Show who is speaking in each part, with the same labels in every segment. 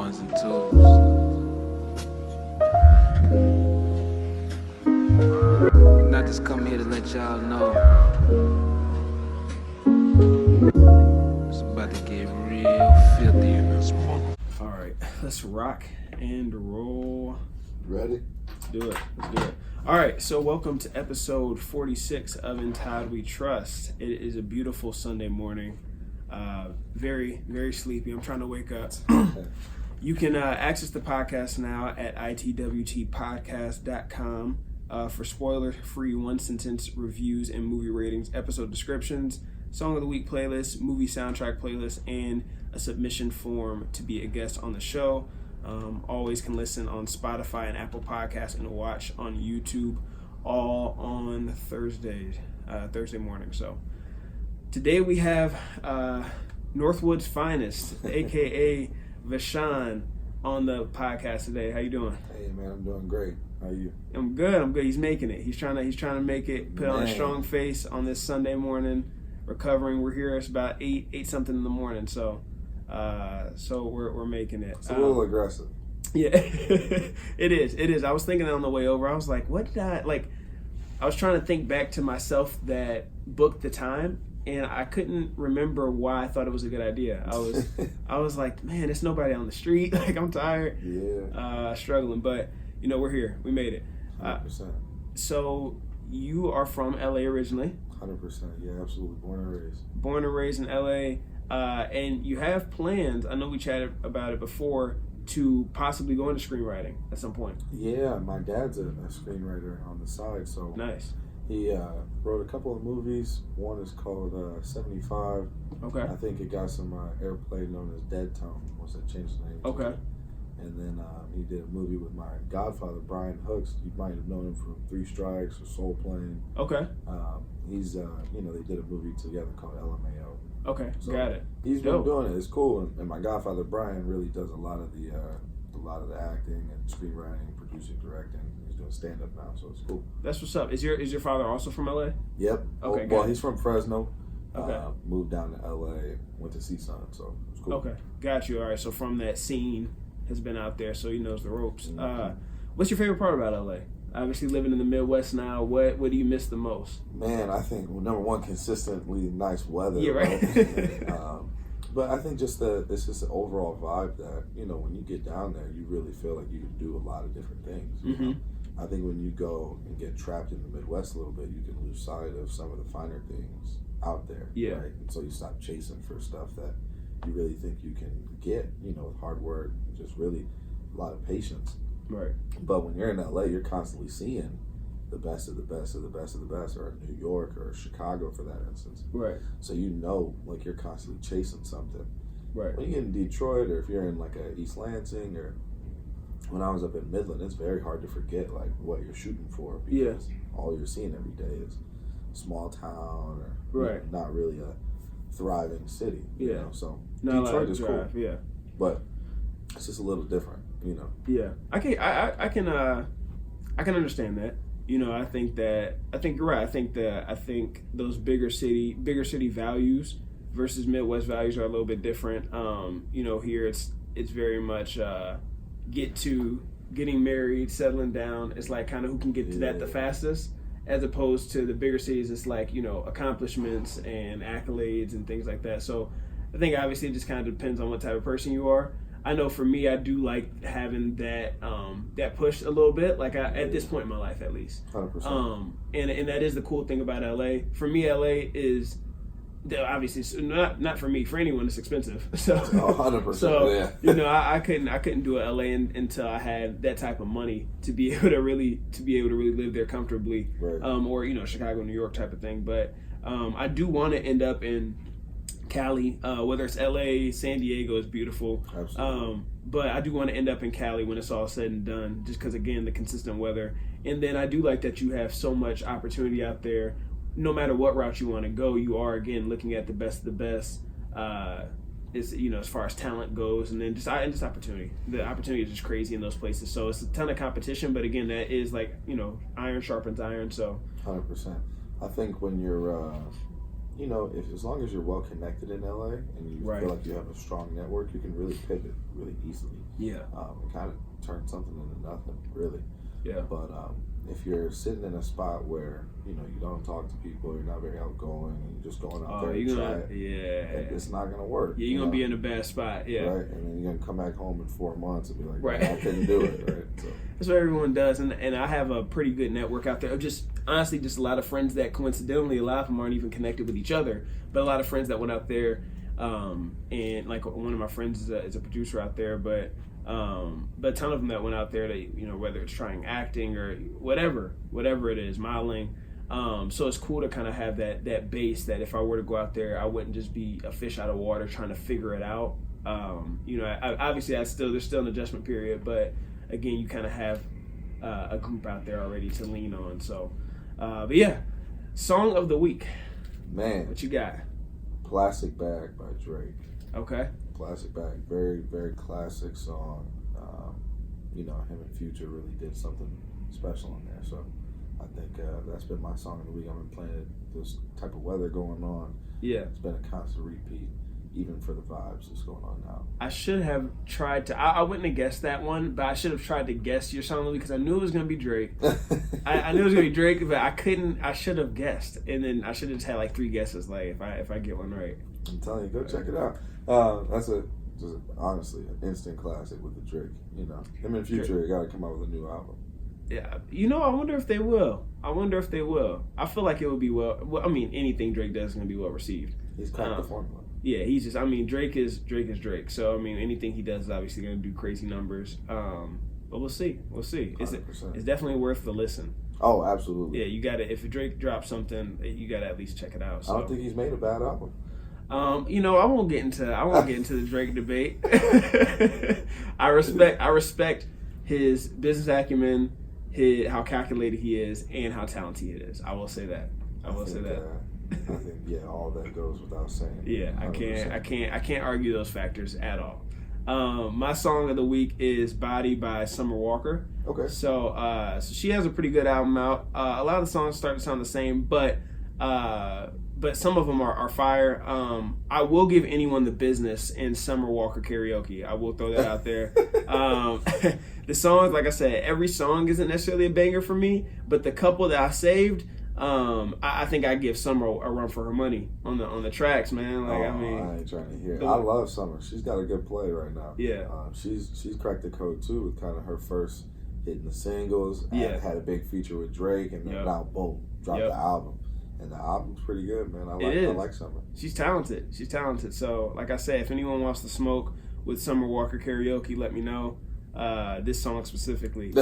Speaker 1: ones and twos. And I just come here to let y'all know it's about to get real filthy in this mother.
Speaker 2: Alright, let's rock and roll.
Speaker 3: Ready?
Speaker 2: Let's do it. Alright, so welcome to episode 46 of In Todd We Trust. It is a beautiful Sunday morning. Very, very sleepy. I'm trying to wake up. You can access the podcast now at itwtpodcast.com for spoiler-free one-sentence reviews and movie ratings, episode descriptions, Song of the Week playlist, movie soundtrack playlist, and a submission form to be a guest on the show. Always can listen on Spotify and Apple Podcasts and watch on YouTube, all on Thursday morning. So today we have Northwood's finest, aka Vashon, on the podcast today. How you doing?
Speaker 3: Hey man, I'm doing great. How are you?
Speaker 2: I'm good. He's making it. He's trying to make it. Put on a strong face on this Sunday morning. Recovering. We're here. It's about 8 something in the morning. So we're making it.
Speaker 3: It's a little aggressive.
Speaker 2: Yeah, it is. I was thinking on the way over. I was like, what did I like? I was trying to think back to myself that booked the time, and I couldn't remember why I thought it was a good idea. I was like, man, there's nobody on the street. Like, I'm tired.
Speaker 3: Yeah.
Speaker 2: Struggling, but we're here. We made it.
Speaker 3: 100%.
Speaker 2: So you are from LA originally.
Speaker 3: 100%. Yeah, absolutely. Born and raised
Speaker 2: In LA, and you have plans. I know we chatted about it before, to possibly go into screenwriting at some point.
Speaker 3: Yeah, my dad's a screenwriter on the side, so
Speaker 2: Nice.
Speaker 3: He wrote a couple of movies. One is called 75.
Speaker 2: Okay.
Speaker 3: I think it got some airplay known as Dead Tone. Once they changed the name.
Speaker 2: Okay.
Speaker 3: And then he did a movie with my godfather, Brian Hooks. You might have known him from Three Strikes or Soul Plane.
Speaker 2: Okay.
Speaker 3: He's they did a movie together called LMAO.
Speaker 2: Okay,
Speaker 3: So
Speaker 2: got it.
Speaker 3: He's
Speaker 2: Dope.
Speaker 3: been doing it. It's cool, and my godfather Brian really does a lot of the acting and screenwriting, producing, directing. He's doing stand up now, so it's cool.
Speaker 2: That's what's up. Is your father also from LA?
Speaker 3: Yep.
Speaker 2: Okay.
Speaker 3: Well, he's from Fresno.
Speaker 2: Okay.
Speaker 3: Moved down to LA, went to CSUN, so it's cool.
Speaker 2: Okay, got you. All right. So from that scene, has been out there, so he knows the ropes.
Speaker 3: Mm-hmm.
Speaker 2: What's your favorite part about LA? Obviously, living in the Midwest now, what do you miss the most?
Speaker 3: Man, I think number one, consistently nice weather.
Speaker 2: Yeah, right.
Speaker 3: But I think it's just an overall vibe that, when you get down there, you really feel like you can do a lot of different things. You know? I think when you go and get trapped in the Midwest a little bit, you can lose sight of some of the finer things out there.
Speaker 2: Yeah.
Speaker 3: Right? And so you stop chasing for stuff that you really think you can get, with hard work, just really a lot of patience.
Speaker 2: Right.
Speaker 3: But when you're in LA, you're constantly seeing the best of the best of the best of the best, or New York or Chicago for that instance.
Speaker 2: Right.
Speaker 3: So like you're constantly chasing something.
Speaker 2: Right.
Speaker 3: When you get in Detroit, or if you're in like a East Lansing, or when I was up in Midland, it's very hard to forget like what you're shooting for, because all you're seeing every day is small town or not really a thriving city. You know? So Detroit is cool.
Speaker 2: Yeah.
Speaker 3: But it's just a little different.
Speaker 2: Yeah, I can understand that. I think you're right. I think those bigger city values versus Midwest values are a little bit different. Here it's very much getting married, settling down. It's like kind of who can get to that the fastest, as opposed to the bigger cities. It's like accomplishments and accolades and things like that. So I think obviously it just kind of depends on what type of person you are. I know for me, I do like having that push a little bit, like at this point in my life, at least.
Speaker 3: 100%.
Speaker 2: And that is the cool thing about LA. For me, LA is obviously not for me. For anyone, it's expensive. So
Speaker 3: 100%.
Speaker 2: So I couldn't do a LA until I had that type of money to be able to really live there comfortably,
Speaker 3: right.
Speaker 2: Or Chicago, New York type of thing. But I do want to end up in Cali, whether it's LA, San Diego is beautiful.
Speaker 3: Absolutely.
Speaker 2: But I do want to end up in Cali when it's all said and done, just because, again, the consistent weather. And then I do like that you have so much opportunity out there. No matter what route you want to go, you are, again, looking at the best of the best. As far as talent goes, and then just opportunity. The opportunity is just crazy in those places. So it's a ton of competition, but again, that is like, iron sharpens iron. So
Speaker 3: 100%. I think when you're you know, if as long as you're well connected in LA and you
Speaker 2: Right.
Speaker 3: feel like you have a strong network, you can really pivot really easily.
Speaker 2: Yeah.
Speaker 3: And kind of turn something into nothing, really.
Speaker 2: Yeah.
Speaker 3: But if you're sitting in a spot where, you know, you don't talk to people, you're not very outgoing, and you're just going out there and chat, it's not going to work.
Speaker 2: Yeah, you're going to be in a bad spot. Yeah.
Speaker 3: Right? And then you're going to come back home in 4 months and be like,
Speaker 2: right.
Speaker 3: I couldn't do it. Right? So.
Speaker 2: That's what everyone does. And I have a pretty good network out there of just, honestly, just a lot of friends that coincidentally, a lot of them aren't even connected with each other, but a lot of friends that went out there. And like one of my friends is a producer out there, but a ton of them that went out there, that, you know, whether it's trying acting or whatever it is, modeling. So it's cool to kind of have that base that if I were to go out there, I wouldn't just be a fish out of water trying to figure it out. You know, obviously there's still an adjustment period, but again, you kind of have a group out there already to lean on. So, but yeah, song of the week.
Speaker 3: Man,
Speaker 2: what you got?
Speaker 3: Plastic Bag by Drake.
Speaker 2: Okay.
Speaker 3: Plastic Bag, very, very classic song. You know, him and Future really did something special in there. So I think that's been my song of the week. I've been playing it, this type of weather going on.
Speaker 2: Yeah.
Speaker 3: It's been a constant repeat, even for the vibes that's going on now.
Speaker 2: I should have tried to, I wouldn't have guessed that one, but I should have tried to guess your song of the week because I knew it was going to be Drake. I knew it was going to be Drake, but I should have guessed. And then I should have just had like 3 guesses, like if I get one right.
Speaker 3: I'm telling you, go check it out. That's just honestly an instant classic with the Drake. You know, him and Future got to come out with a new album.
Speaker 2: Yeah, you know, I wonder if they will. I feel like it would be well. I mean, anything Drake does is going to be well received.
Speaker 3: He's cracked the formula.
Speaker 2: Yeah, he's just. I mean, Drake is Drake. So I mean, anything he does is obviously going to do crazy numbers. But we'll see. It's definitely worth the listen.
Speaker 3: Oh, absolutely.
Speaker 2: Yeah, you got to. If Drake drops something, you got to at least check it out. So.
Speaker 3: I don't think he's made a bad album.
Speaker 2: You know, I won't get into the Drake debate. I respect his business acumen, how calculated he is, and how talented he is. I will say that. I
Speaker 3: think all that goes without saying.
Speaker 2: Yeah, 100%. I can't argue those factors at all. My song of the week is "Body" by Summer Walker.
Speaker 3: Okay.
Speaker 2: So she has a pretty good album out. A lot of the songs start to sound the same, but some of them are fire. I will give anyone the business in Summer Walker karaoke. I will throw that out there. The songs, like I said, every song isn't necessarily a banger for me, but the couple that I saved, I think I give Summer a run for her money on the tracks, man. Like, I mean,
Speaker 3: I ain't trying to hear it. I love Summer. She's got a good play right now.
Speaker 2: Yeah.
Speaker 3: She's cracked the code too with kind of her first hitting the singles.
Speaker 2: Yeah.
Speaker 3: Had a big feature with Drake, and then now boom, dropped the album. And the album's pretty good, man. I like Summer.
Speaker 2: She's talented. So, like I said, if anyone wants to smoke with Summer Walker karaoke, let me know. This song specifically.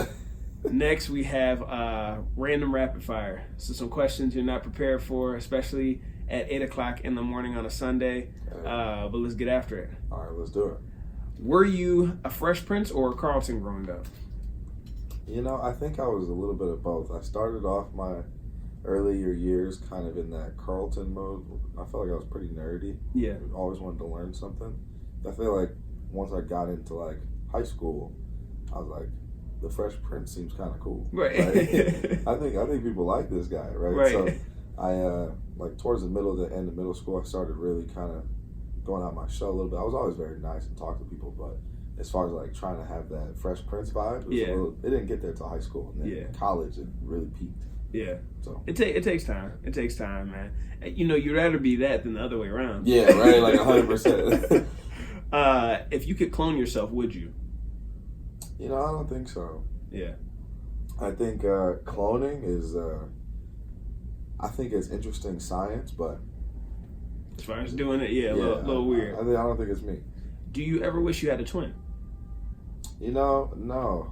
Speaker 2: Next, we have random rapid fire. So some questions you're not prepared for, especially at 8 o'clock in the morning on a Sunday. But let's get after it.
Speaker 3: All right, let's do it.
Speaker 2: Were you a Fresh Prince or a Carlton growing up?
Speaker 3: You know, I think I was a little bit of both. I started off my earlier years kind of in that Carlton mode. I felt like I was pretty nerdy.
Speaker 2: Yeah.
Speaker 3: I always wanted to learn something. I feel like once I got into like high school, I was like, the Fresh Prince seems kind of cool.
Speaker 2: Right.
Speaker 3: I think people like this guy, right? So I like towards the end of middle school, I started really kind of going out my shell a little bit. I was always very nice and talk to people, but as far as like trying to have that Fresh Prince vibe, it didn't get there till high school, and then college it really peaked.
Speaker 2: Yeah.
Speaker 3: So
Speaker 2: it takes time. It takes time, man. You know, you'd rather be that than the other way around.
Speaker 3: Yeah, right. Like 100%.
Speaker 2: If you could clone yourself, would you?
Speaker 3: You know, I don't think so.
Speaker 2: Yeah.
Speaker 3: I think cloning is. I think it's interesting science, but
Speaker 2: as far as doing it, a little weird.
Speaker 3: I don't think it's me.
Speaker 2: Do you ever wish you had a twin?
Speaker 3: You know, no.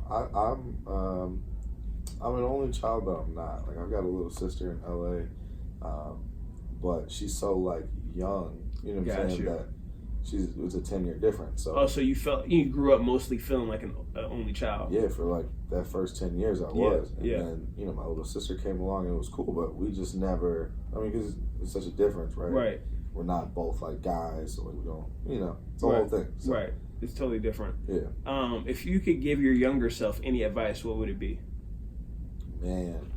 Speaker 3: I'm an only child, but I'm not. Like, I've got a little sister in LA, but she's so like young. You know what I'm saying? That it was a 10-year difference. So
Speaker 2: you grew up mostly feeling like an only child.
Speaker 3: Yeah, for like that first 10 years I was. And then, you know, my little sister came along and it was cool, but we just never, I mean, because it's such a difference, right?
Speaker 2: Right.
Speaker 3: We're not both like guys, so we don't, you know, it's a whole thing. So.
Speaker 2: Right. It's totally different.
Speaker 3: Yeah.
Speaker 2: If you could give your younger self any advice, what would it be?
Speaker 3: Man,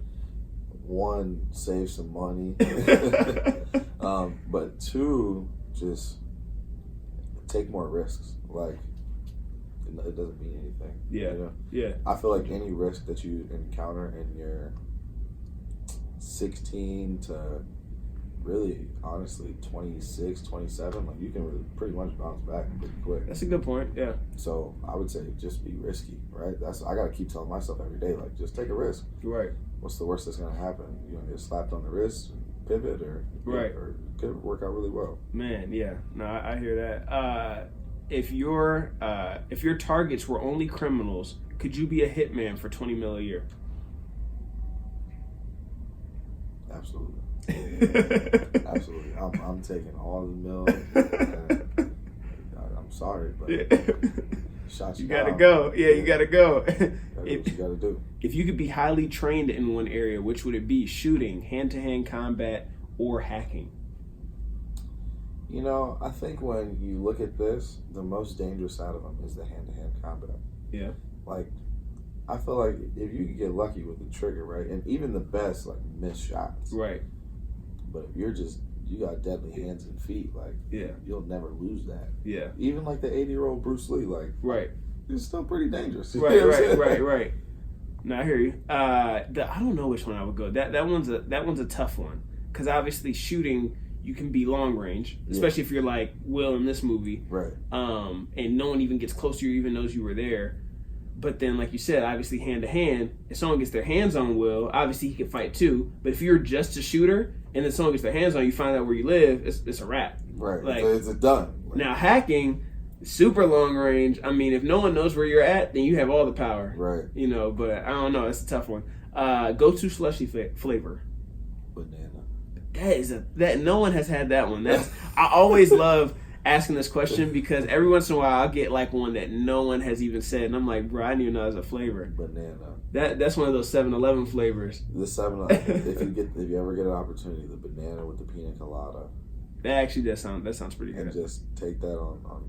Speaker 3: one, save some money, but two, just take more risks. Like, it doesn't mean anything.
Speaker 2: Yeah.
Speaker 3: You know?
Speaker 2: Yeah.
Speaker 3: I feel like any risk that you encounter in your 16 to really, honestly, 26, 27, like, you can really pretty much bounce back pretty quick.
Speaker 2: That's a good point. Yeah.
Speaker 3: So I would say just be risky, right? I got to keep telling myself every day, like, just take a risk.
Speaker 2: Right.
Speaker 3: What's the worst that's going to happen? You know, get slapped on the wrist, pivot, or or it could work out really well.
Speaker 2: Man, yeah. No, I hear that. If your targets were only criminals, could you be a hitman for $20 million a year?
Speaker 3: Absolutely. Absolutely. I'm taking all the million. I'm sorry, but shots
Speaker 2: you gotta go. Yeah, you gotta go.
Speaker 3: What you gotta do.
Speaker 2: If you could be highly trained in one area, which would it be? Shooting, hand-to-hand combat, or hacking?
Speaker 3: You know, I think when you look at this, the most dangerous out of them is the hand-to-hand combat.
Speaker 2: Yeah.
Speaker 3: Like, I feel like if you could get lucky with the trigger, right, and even the best, like, miss shots.
Speaker 2: Right.
Speaker 3: But if you got deadly hands and feet, like,
Speaker 2: yeah,
Speaker 3: you'll never lose that.
Speaker 2: Yeah.
Speaker 3: Even like the 80-year-old Bruce Lee, like,
Speaker 2: right,
Speaker 3: it's still pretty dangerous.
Speaker 2: Right. No, I hear you. I don't know which one I would go. That one's a tough one, because obviously shooting, you can be long range, especially if you're like Will in this movie,
Speaker 3: right?
Speaker 2: And no one even gets close to you, even knows you were there. But then, like you said, obviously hand to hand, if someone gets their hands on Will, obviously he can fight too. But if you're just a shooter and then someone gets their hands on you, find out where you live, it's a wrap.
Speaker 3: Right.
Speaker 2: Like,
Speaker 3: it's a done. Like,
Speaker 2: now hacking, super long range. I mean, if no one knows where you're at, then you have all the power.
Speaker 3: Right.
Speaker 2: You know, but I don't know. It's a tough one. Go-to slushy flavor.
Speaker 3: Banana.
Speaker 2: That no one has had that one. I always love asking this question because every once in a while I'll get like one that no one has even said, and I'm like, bro, I didn't even know it was a flavor.
Speaker 3: Banana.
Speaker 2: That's one of those 7-Eleven flavors.
Speaker 3: The 7-Eleven. if you ever get an opportunity, the banana with the pina colada.
Speaker 2: That sounds pretty good.
Speaker 3: And just take that on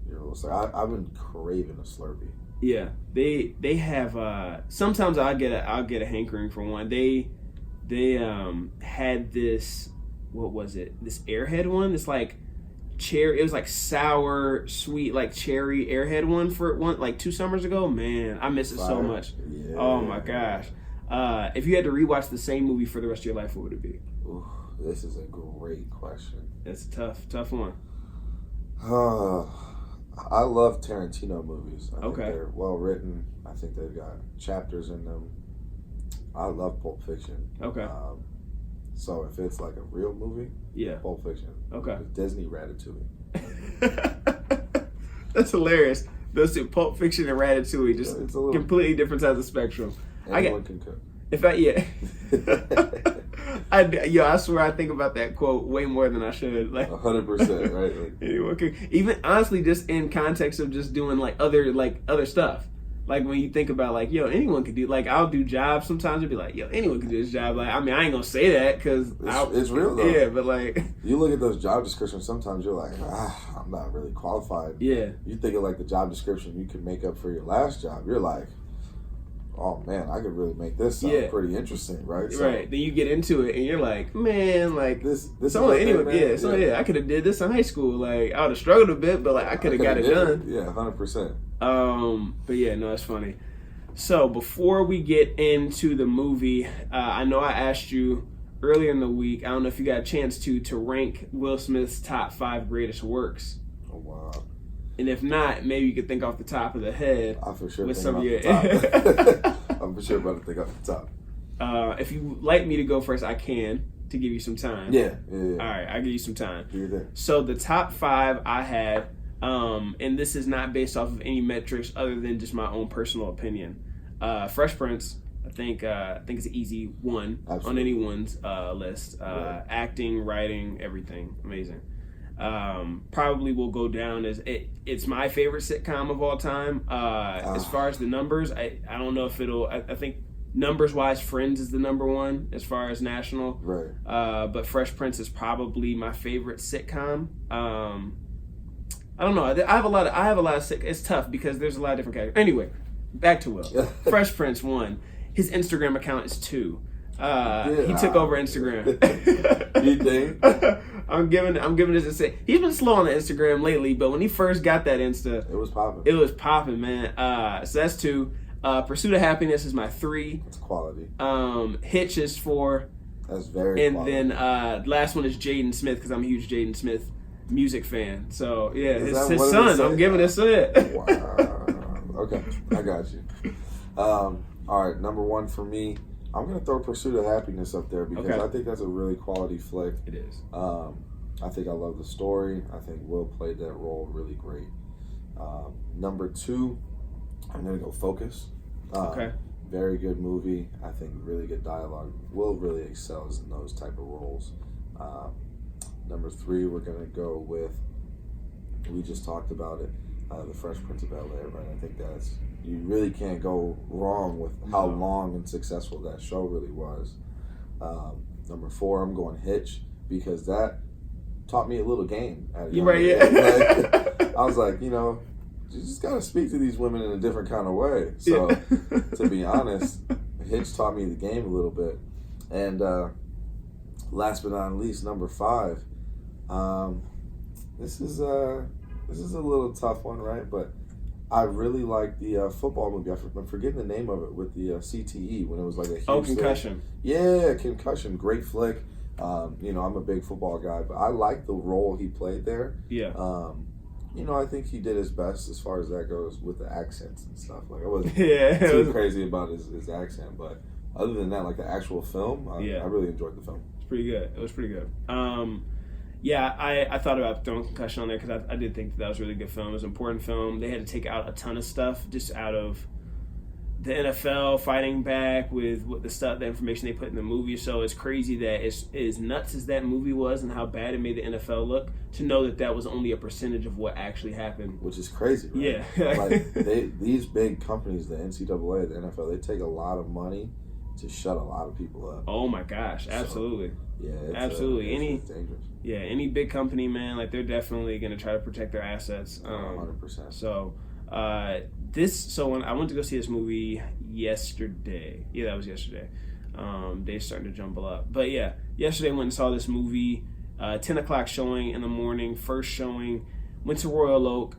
Speaker 3: your little Slurpee. I've been craving a Slurpee.
Speaker 2: Yeah, they have. Sometimes I'll get a hankering for one. They had this, what was it? This Airhead one. It's like cherry. It was like sour, sweet, like cherry Airhead one for one like 2 summers ago. Man, I miss it so much.
Speaker 3: Yeah.
Speaker 2: Oh my gosh. If you had to rewatch the same movie for the rest of your life, what would it be?
Speaker 3: Ooh, this is a great question.
Speaker 2: That's a tough one.
Speaker 3: I love Tarantino movies. I think
Speaker 2: Okay.
Speaker 3: they're well written. I think they've got chapters in them. I love Pulp Fiction.
Speaker 2: Okay.
Speaker 3: So if it's like a real movie,
Speaker 2: Yeah.
Speaker 3: Pulp Fiction.
Speaker 2: Okay.
Speaker 3: Disney Ratatouille.
Speaker 2: That's hilarious. Those two, Pulp Fiction and Ratatouille, just
Speaker 3: It's a little,
Speaker 2: completely different sides of the spectrum.
Speaker 3: anyone can cook.
Speaker 2: I swear I think about that quote way more than I should. Like
Speaker 3: 100%, right? Like,
Speaker 2: anyone can, even honestly, just in context of just doing like other stuff. Like when you think about like, yo, anyone could do, like I'll do jobs sometimes and be like, yo, anyone could do this job. Like, I mean, I ain't gonna say that because
Speaker 3: it's real though.
Speaker 2: Yeah, but like
Speaker 3: you look at those job descriptions, sometimes you're like, I'm not really qualified.
Speaker 2: Yeah.
Speaker 3: You think of like the job description you could make up for your last job. You're like, oh man, I could really make this sound pretty interesting, right? So,
Speaker 2: right. Then you get into it and you're like, man, like
Speaker 3: this
Speaker 2: someone,
Speaker 3: anyone,
Speaker 2: I could have did this in high school. Like I would have struggled a bit, but like I could have got it done.
Speaker 3: Yeah, 100%.
Speaker 2: But yeah, no, it's funny. So before we get into the movie, I know I asked you earlier in the week. I don't know if you got a chance to rank Will Smith's top 5 greatest works.
Speaker 3: Oh wow.
Speaker 2: And if not, maybe you could think off the top of the head.
Speaker 3: I for sure
Speaker 2: with
Speaker 3: think
Speaker 2: some
Speaker 3: off
Speaker 2: of your.
Speaker 3: the top. I'm for sure about to think off the top.
Speaker 2: If you like me to go first, I can, to give you some time.
Speaker 3: Yeah.
Speaker 2: All right, I'll give you some time.
Speaker 3: You're there.
Speaker 2: So the top 5 I had, and this is not based off of any metrics other than just my own personal opinion. Fresh Prince, I think it's an easy one.
Speaker 3: Absolutely.
Speaker 2: On anyone's list.
Speaker 3: Right.
Speaker 2: Acting, writing, everything, amazing. Probably will go down as it's my favorite sitcom of all time. As far as the numbers, I don't know if it'll. I think numbers wise, Friends is the number one as far as national.
Speaker 3: Right.
Speaker 2: But Fresh Prince is probably my favorite sitcom. I don't know. I have a lot of it's tough because there's a lot of different characters. Anyway, back to Will. Fresh Prince 1. His Instagram account is 2. He took over Instagram.
Speaker 3: You think?
Speaker 2: I'm giving this a say. He's been slow on the Instagram lately, but when he first got that Insta,
Speaker 3: it was popping.
Speaker 2: It was popping, man. So that's 2. Pursuit of Happiness is my 3.
Speaker 3: It's quality.
Speaker 2: Hitch is 4.
Speaker 3: That's very
Speaker 2: and
Speaker 3: quality.
Speaker 2: then last one is Jaden Smith because I'm a huge Jaden Smith music fan. So yeah, his son. I'm giving it a
Speaker 3: Wow. Okay, I got you. All right, number 1 for me. I'm gonna throw Pursuit of Happiness up there because I think that's a really quality flick.
Speaker 2: It is.
Speaker 3: I think I love the story. I think Will played that role really great. Number 2, I'm gonna go Focus. Very good movie. I think really good dialogue. Will really excels in those type of roles. Number 3, we're gonna go with. We just talked about it. The Fresh Prince of Bel-Air, right? I think you really can't go wrong with how long and successful that show really was. Number 4, I'm going Hitch because that taught me a little game. Like, I was like, you just gotta speak to these women in a different kind of way. So, to be honest, Hitch taught me the game a little bit. And last but not least, number 5. This is a little tough one, right? But I really like the football movie. I'm forgetting the name of it with the CTE when it was like a huge
Speaker 2: Concussion.
Speaker 3: Yeah, Concussion. Great flick. I'm a big football guy, but I like the role he played there.
Speaker 2: Yeah.
Speaker 3: I think he did his best as far as that goes with the accents and stuff. Like I wasn't too crazy about his accent, but other than that, like the actual film, I really enjoyed the film.
Speaker 2: It's pretty good. It was pretty good. I thought about throwing Concussion on there because I did think that was a really good film. It was an important film. They had to take out a ton of stuff just out of the NFL fighting back with what the information they put in the movie. So it's crazy that as nuts as that movie was and how bad it made the NFL look, to know that was only a percentage of what actually happened.
Speaker 3: Which is crazy, right?
Speaker 2: Yeah.
Speaker 3: Like these big companies, the NCAA, the NFL, they take a lot of money to shut a lot of people up.
Speaker 2: Oh my gosh, absolutely.
Speaker 3: So, yeah,
Speaker 2: absolutely.
Speaker 3: It's dangerous.
Speaker 2: Yeah, any big company, man, like they're definitely going to try to protect their assets.
Speaker 3: 100%.
Speaker 2: So, when I went to go see this movie yesterday. Yeah, that was yesterday. Days starting to jumble up. But yeah, yesterday I went and saw this movie. 10 o'clock showing in the morning, first showing. Went to Royal Oak,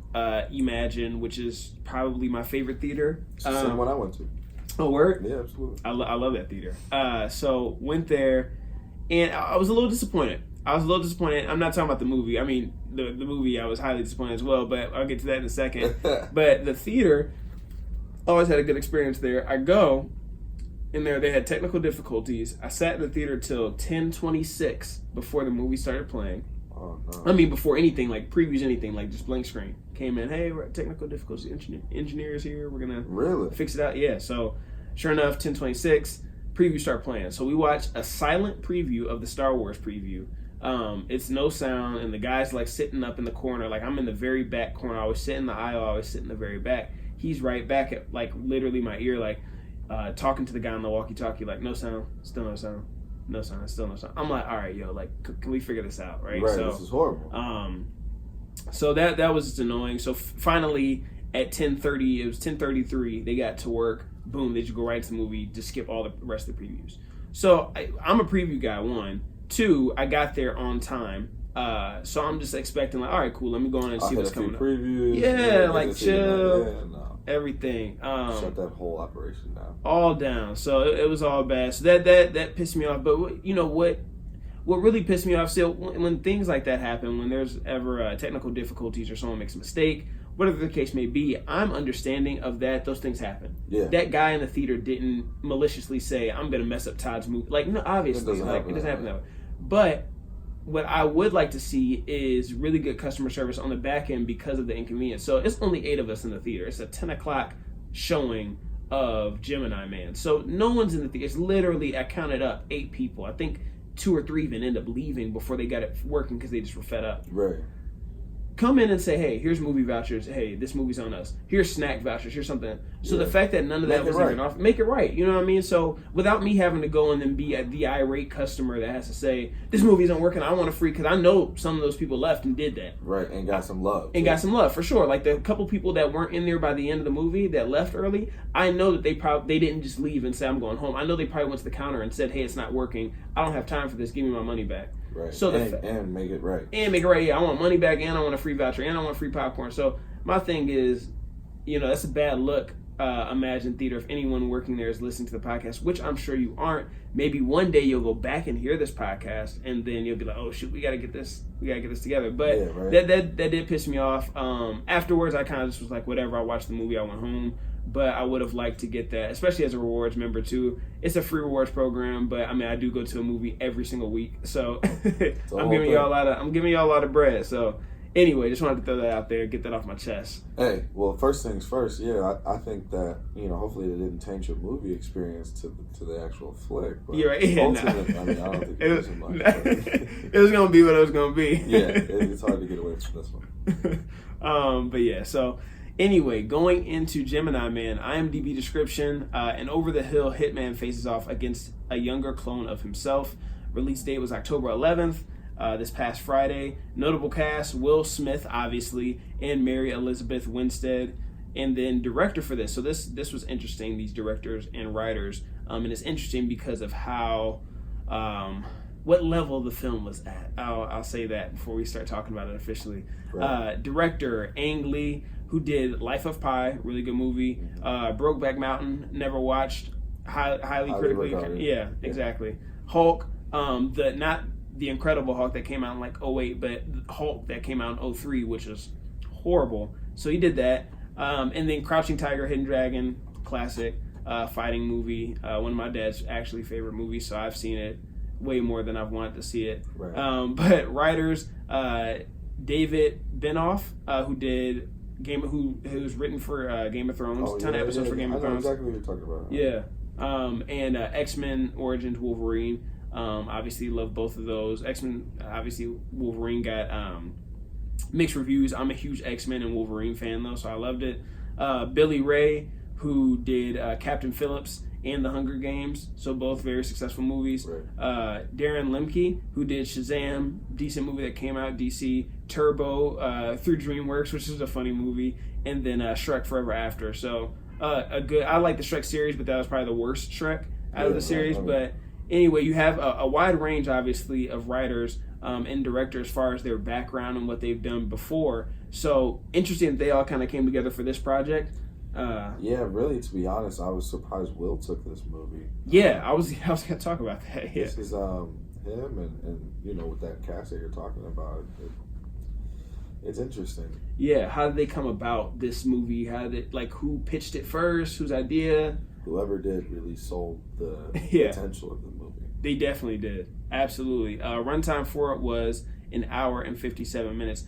Speaker 2: Imagine, which is probably my favorite theater.
Speaker 3: It's the same one I went to.
Speaker 2: Oh, word?
Speaker 3: Yeah, absolutely.
Speaker 2: I love that theater. So went there, and I was a little disappointed. I'm not talking about the movie. I mean, the movie I was highly disappointed as well, but I'll get to that in a second. But the theater, always had a good experience there. I go in there, they had technical difficulties. I sat in the theater till 10:26 before the movie started playing.
Speaker 3: Oh, no.
Speaker 2: I mean, before anything, like previews, anything, like just blank screen. Came in, hey, we're at technical difficulties. Engineers here. We're going to fix it out. Yeah, so sure enough, 10:26, preview start playing. So we watched a silent preview of the Star Wars preview. It's no sound, and the guy's like sitting up in the corner. Like I'm in the very back corner. I always sit in the aisle. I always sit in the very back. He's right back at like literally my ear, like talking to the guy on the walkie-talkie, like no sound, still no sound. No sound, still no sound. I'm like, all right, yo, like, can we figure this out, right?
Speaker 3: Right,
Speaker 2: so,
Speaker 3: this is horrible.
Speaker 2: So that was just annoying. So finally, at 10:30, it was 10:33, they got to work. Boom, they just go right into the movie, just skip all the rest of the previews. So I'm a preview guy, 1. 2, I got there on time. So I'm just expecting, like, all right, cool, let me go on and see what's coming up.
Speaker 3: Previews,
Speaker 2: yeah, like, chill. Everything.
Speaker 3: Shut that whole operation down.
Speaker 2: All down. So it was all bad. So that pissed me off. But you know what really pissed me off still, when things like that happen, when there's ever technical difficulties or someone makes a mistake, whatever the case may be, I'm understanding of that. Those things happen.
Speaker 3: Yeah.
Speaker 2: That guy in the theater didn't maliciously say, I'm going to mess up Todd's movie. Like, no, obviously. It doesn't happen that way. But what I would like to see is really good customer service on the back end because of the inconvenience. So it's only 8 of us in the theater. It's a 10 o'clock showing of Gemini Man. So no one's in the theater. It's literally, I counted up 8 people. I think 2 or 3 even end up leaving before they got it working because they just were fed up.
Speaker 3: Right.
Speaker 2: come in and say, hey, here's movie vouchers. Hey, this movie's on us. Here's snack vouchers. Here's something. So the fact that none of that was even off, make it right. You know what I mean? So without me having to go in and be the irate customer that has to say, this movie isn't working, I want a free, because I know some of those people left and did that.
Speaker 3: Right, and got some love.
Speaker 2: And got some love, for sure. Like the couple people that weren't in there by the end of the movie that left early, I know that they didn't just leave and say, I'm going home. I know they probably went to the counter and said, hey, it's not working. I don't have time for this. Give me my money back.
Speaker 3: Right.
Speaker 2: So
Speaker 3: and make it right.
Speaker 2: And make it right. Yeah, I want money back, and I want a free voucher, and I want free popcorn. So my thing is, that's a bad look. Imagine Theater. If anyone working there is listening to the podcast, which I'm sure you aren't, maybe one day you'll go back and hear this podcast, and then you'll be like, "Oh shoot, we gotta get this together." But that did piss me off. Afterwards, I kind of just was like, "Whatever." I watched the movie. I went home. But I would have liked to get that, especially as a rewards member too. It's a free rewards program, but I mean, I do go to a movie every single week, so I'm giving y'all a lot of bread. So anyway, just wanted to throw that out there, get that off my chest.
Speaker 3: Hey, well, first things first. Yeah, I think that hopefully it didn't taint your movie experience to the actual flick. But
Speaker 2: you're right. Yeah,
Speaker 3: ultimately, I mean, I don't think it was much.
Speaker 2: It was gonna be what it was gonna be.
Speaker 3: Yeah, it's hard to get away from this one.
Speaker 2: But yeah, so. Anyway, going into Gemini Man, IMDb description, an over-the-hill hitman faces off against a younger clone of himself. Release date was October 11th, this past Friday. Notable cast, Will Smith, obviously, and Mary Elizabeth Winstead. And then director for this. So this was interesting, these directors and writers. And it's interesting because of how, what level the film was at. I'll say that before we start talking about it officially. Right. Director, Ang Lee, who did Life of Pi, really good movie. Brokeback Mountain, never watched, highly critically. Yeah, exactly. Hulk, not the Incredible Hulk that came out in like 2008, but Hulk that came out in 2003, which was horrible. So he did that. And then Crouching Tiger, Hidden Dragon, classic fighting movie. One of my dad's actually favorite movies, so I've seen it way more than I've wanted to see it. Right. But writers, David Benoff, who was written for Game of Thrones, ton of episodes for Game of Thrones.
Speaker 3: I know exactly what you're talking about.
Speaker 2: Yeah, and X-Men Origins Wolverine. Obviously, love both of those. X-Men, obviously, Wolverine got mixed reviews. I'm a huge X-Men and Wolverine fan though, so I loved it. Billy Ray, who did Captain Phillips and The Hunger Games, so both very successful movies. Right. Darren Lemke, who did Shazam, decent movie that came out, DC, Turbo, through DreamWorks, which is a funny movie, and then Shrek Forever After. So I like the Shrek series, but that was probably the worst Shrek out of the series. But anyway, you have a wide range, obviously, of writers and directors as far as their background and what they've done before. So interesting that they all kind of came together for this project.
Speaker 3: Yeah, really, to be honest, I was surprised Will took this movie.
Speaker 2: Yeah, I was going to talk about that. Yeah.
Speaker 3: This is him and with that cast that you're talking about, it's interesting.
Speaker 2: Yeah, how did they come about this movie? Who pitched it first? Whose idea?
Speaker 3: Whoever did really sold the potential of the movie.
Speaker 2: They definitely did. Absolutely. Runtime for it was 1 hour and 57 minutes.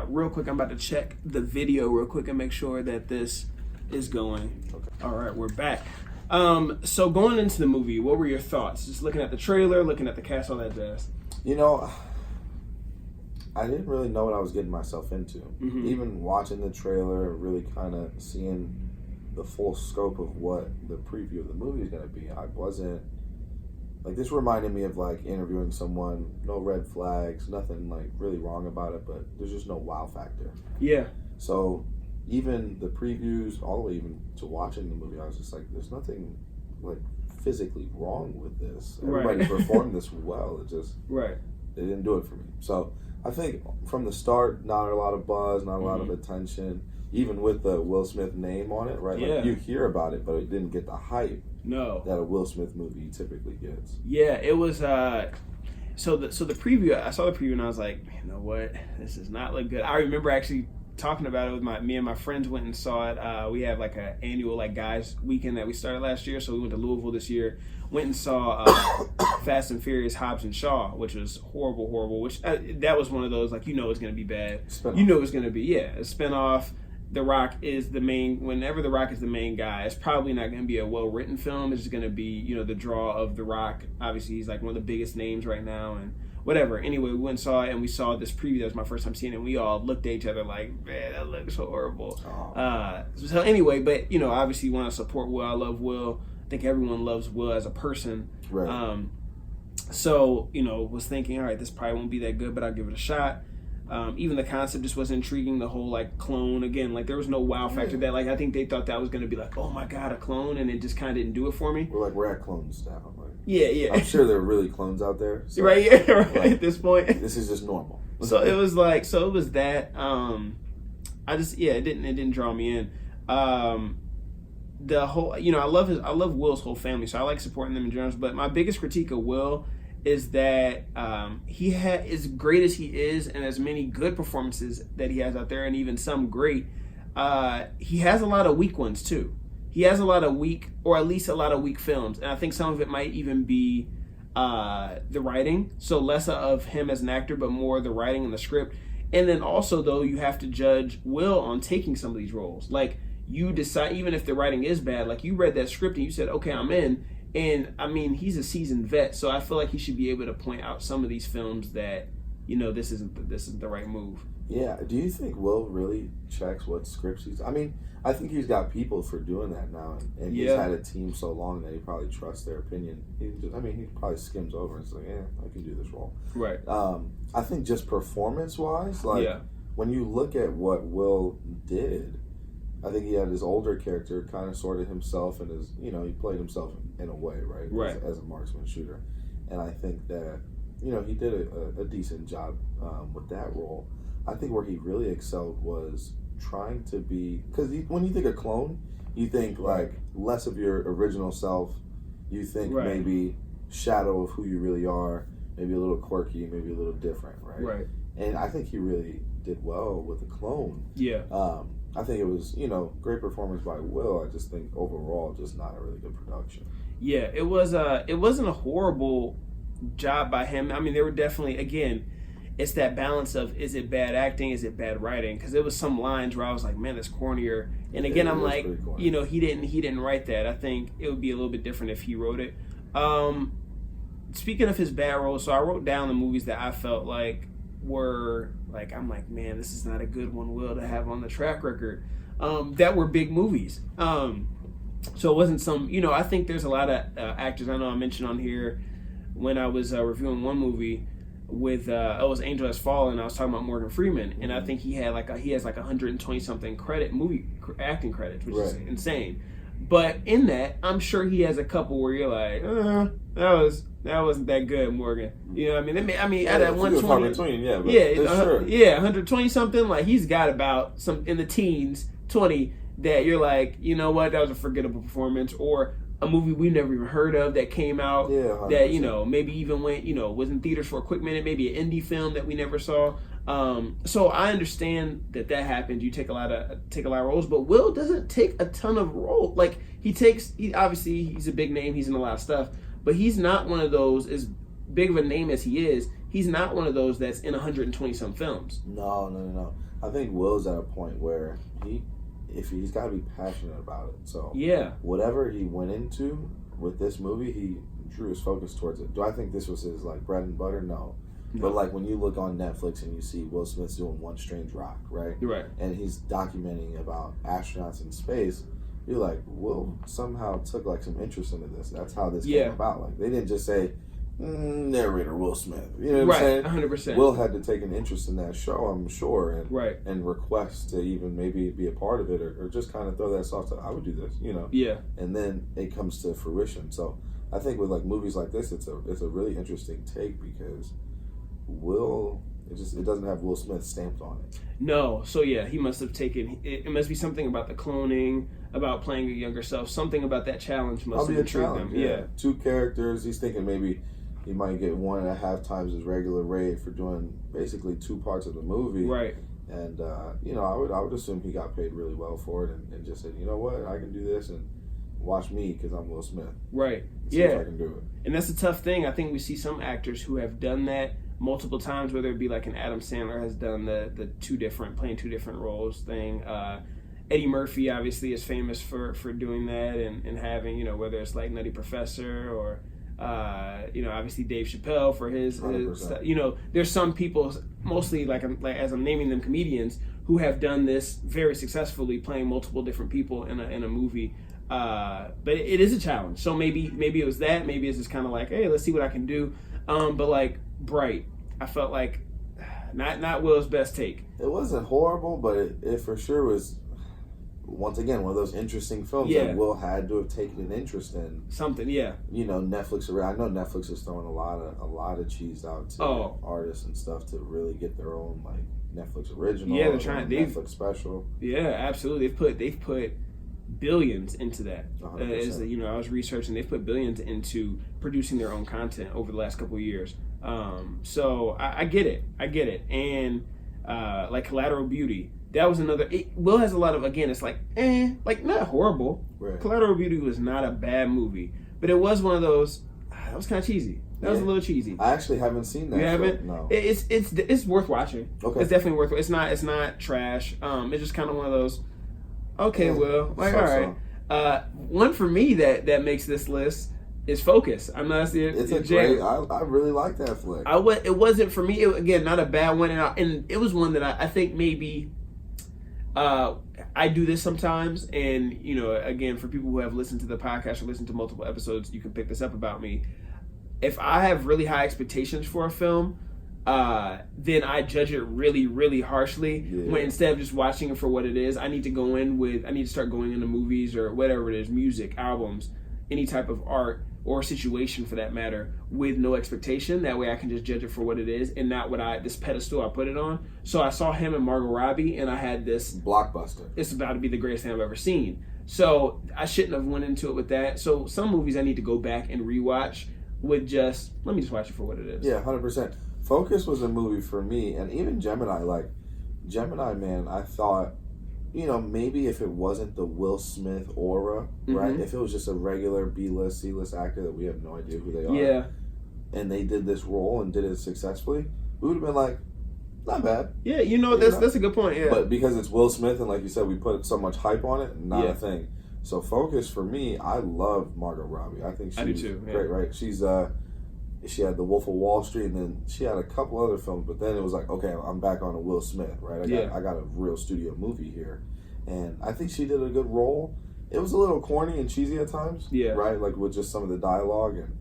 Speaker 2: Real quick, I'm about to check the video real quick and make sure that this is going. Okay. All right, we're back. So going into the movie, what were your thoughts? Just looking at the trailer, looking at the cast, all that jazz.
Speaker 3: I didn't really know what I was getting myself into. Mm-hmm. Even watching the trailer, really kind of seeing the full scope of what the preview of the movie is going to be, I wasn't this reminded me of interviewing someone, no red flags, nothing really wrong about it, but there's just no wow factor. Yeah. So even the previews, all the way even to watching the movie, I was just there's nothing physically wrong with this. Everybody performed this well. It just they didn't do it for me. So I think from the start, not a lot of buzz, not a lot of attention, even with the Will Smith name on it, right? You hear about it, but it didn't get the hype that a Will Smith movie typically gets.
Speaker 2: Yeah, it was. So the preview, I saw the preview and I was like, you know what, this does not look good. I remember actually talking about it with me and my friends went and saw it. We have an annual guys weekend that we started last year, so we went to Louisville this year. Went and saw Fast and Furious Hobbs and Shaw, which was horrible. Which that was one of those it's going to be bad.
Speaker 3: Spin-off.
Speaker 2: You know it's going to be a spinoff. The Rock is the main. Whenever The Rock is the main guy, it's probably not going to be a well-written film. It's just going to be the draw of The Rock. Obviously, he's one of the biggest names right now, and whatever. Anyway, we went and saw it, and we saw this preview. That was my first time seeing it. And we all looked at each other like, man, that looks horrible. So anyway, but obviously you want to support Will. I love Will. I think everyone loves Will as a person.
Speaker 3: Right.
Speaker 2: So was thinking, all right, this probably won't be that good, but I'll give it a shot. Even the concept just was intriguing. The whole like clone again, like there was no wow factor that like I think they thought that was going to be like, oh my god, a clone, and it just kind of didn't do it for me.
Speaker 3: We're at clones now. Like,
Speaker 2: yeah.
Speaker 3: I'm sure there are really clones out there. So,
Speaker 2: right. Yeah. Right.
Speaker 3: Like,
Speaker 2: at this point,
Speaker 3: this is just normal.
Speaker 2: So it was like, it was that. I just it didn't draw me in. The whole I love Will's whole family, so I like supporting them in general. But my biggest critique of Will is that he had, as great as he is, and as many good performances that he has out there, and even some great, he has a lot of weak ones too. He has a lot of weak, or at least a lot of weak films, and I think some of it might even be the writing. So less of him as an actor, but more the writing and the script. And then also, though, you have to judge Will on taking some of these roles. Like, you decide, even if the writing is bad, like you read that script and you said, okay, I'm in. And I mean, he's a seasoned vet, so I feel like he should be able to point out some of these films that, this isn't the right move.
Speaker 3: Yeah. Do you think Will really checks what scripts he's? I mean, I think he's got people for doing that now, and he's had a team so long that he probably trusts their opinion. He probably skims over and is like, I can do this role.
Speaker 2: Right.
Speaker 3: I think just performance-wise, like when you look at what Will did, I think he had his older character kind of sort of himself, and he played himself in a way, right? As a marksman shooter. And I think that, he did a decent job with that role. I think where he really excelled was trying to be, because when you think of clone, you think like less of your original self. You think maybe shadow of who you really are, maybe a little quirky, maybe a little different, right? Right. And I think he really did well with the clone. Yeah. I think it was, great performance by Will. I just think overall, just not a really good production. Yeah, it wasn't a horrible job by him. I mean, there were definitely, again, it's that balance of, is it bad acting, is it bad writing? Because there was some lines where I was like, man, that's cornier. And again, I'm like, he didn't write that. I think it would be a little bit different if he wrote it. Speaking of his bad roles, so I wrote down the movies that I felt like were like, I'm like, man, this is not a good one, Will, to have on the track record. That were big movies. So it wasn't some, I think there's a lot of actors I know I mentioned on here when I was reviewing one movie with it was Angel Has Fallen. I was talking about Morgan Freeman, and I think he has like 120 something movie acting credits, which is insane. But in that, I'm sure he has a couple where you're like, that wasn't that good, Morgan. You know what I mean? At that 120, 120 something. Like, he's got about some in the teens, 20, that you're like, you know what, that was a forgettable performance, or a movie we never even heard of that came out that maybe even went was in theaters for a quick minute, maybe an indie film that we never saw. So I understand that happened. You take a lot of roles, but Will doesn't take a ton of roles. Like, obviously he's a big name, he's in a lot of stuff, but he's not one of those, as big of a name as he is, he's not one of those that's in 120 some films. No. I think Will's at a point where he's got to be passionate about it. So whatever he went into with this movie, he drew his focus towards it. Do I think this was his like bread and butter? No. But like when you look on Netflix and you see Will Smith's doing One Strange Rock, right? Right. And he's documenting about astronauts in space, you're like, Will somehow took like some interest into this. That's how this came about. Like, they didn't just say, narrator Will Smith. You know what I'm saying? 100%. Will had to take an interest in that show, I'm sure, and request to even maybe be a part of it, or just kind of throw that soft, I would do this, Yeah. And then it comes to fruition. So I think with like movies like this, it's a really interesting take, because it doesn't have Will Smith stamped on it. No. So yeah, he must have taken it must be something about the cloning, about playing a younger self, something about that challenge must have intrigued him. Yeah. 2 characters. He's thinking maybe he might get 1.5 times his regular rate for doing basically 2 parts of the movie. Right. And I would assume he got paid really well for it, and just said, you know what, I can do this, and watch me because I'm Will Smith. Right. See if I can do it. And that's a tough thing. I think we see some actors who have done that multiple times, whether it be like an Adam Sandler has done the playing 2 different roles thing. Eddie Murphy obviously is famous for doing that, and having, whether it's like Nutty Professor or
Speaker 2: Obviously Dave Chappelle for his there's some people, mostly like as I'm naming them comedians, who have done this very successfully, playing multiple different people in a movie. But it is a challenge. So maybe it was that. Maybe it's just kind of like, hey, let's see what I can do. But like Bright, I felt like not Will's best take.
Speaker 3: It wasn't horrible, but it for sure was, once again, one of those interesting films that Will had to have taken an interest in.
Speaker 2: Something, yeah.
Speaker 3: Netflix. I know Netflix is throwing a lot of cheese out to artists and stuff to really get their own like Netflix original.
Speaker 2: Yeah, they're trying.
Speaker 3: Netflix special.
Speaker 2: Yeah, absolutely. They've put billions into that. I was researching. They've put billions into producing their own content over the last couple of years. So I get it. And like Collateral Beauty. That was another. Will has a lot of, again, it's like not horrible.
Speaker 3: Right.
Speaker 2: Collateral Beauty was not a bad movie, but it was one of those. That was kind of cheesy. That was a little cheesy.
Speaker 3: I actually haven't seen that.
Speaker 2: You haven't?
Speaker 3: No.
Speaker 2: It's worth watching.
Speaker 3: Okay.
Speaker 2: It's definitely worth. It's not trash. It's just kind of one of those. Okay, Will. Like, all right. One for me that makes this list is Focus. I'm not seeing.
Speaker 3: It's a great. I really like that flick.
Speaker 2: It wasn't for me. Again, not a bad one, and it was one that I think maybe. I do this sometimes, and again, for people who have listened to the podcast or listened to multiple episodes, you can pick this up about me. If I have really high expectations for a film, then I judge it really, really harshly. Yeah. When instead of just watching it for what it is, I need to start going into movies or whatever it is, music, albums, any type of art or situation for that matter, with no expectation. That way I can just judge it for what it is and not this pedestal I put it on. So I saw him and Margot Robbie, and I had this
Speaker 3: blockbuster. It's
Speaker 2: about to be the greatest thing I've ever seen. So I shouldn't have went into it with that. So some movies I need to go back and rewatch with just, let me just watch it for what it is.
Speaker 3: Yeah, 100%. Focus was a movie for me, and even Gemini, man, I thought, maybe if it wasn't the Will Smith aura, right? If it was just a regular B-list, C-list actor that we have no idea who they are, and they did this role and did it successfully, we would have been like, not bad.
Speaker 2: Yeah, that's a good point, yeah.
Speaker 3: But because it's Will Smith, and like you said, we put so much hype on it, not a thing. So Focus, for me, I love Margot Robbie. I think she's great, right? She had The Wolf of Wall Street, and then she had a couple other films, but then it was like, okay, I'm back on a Will Smith, right? I got a real studio movie here. And I think she did a good role. It was a little corny and cheesy at times, right? Like with just some of the dialogue and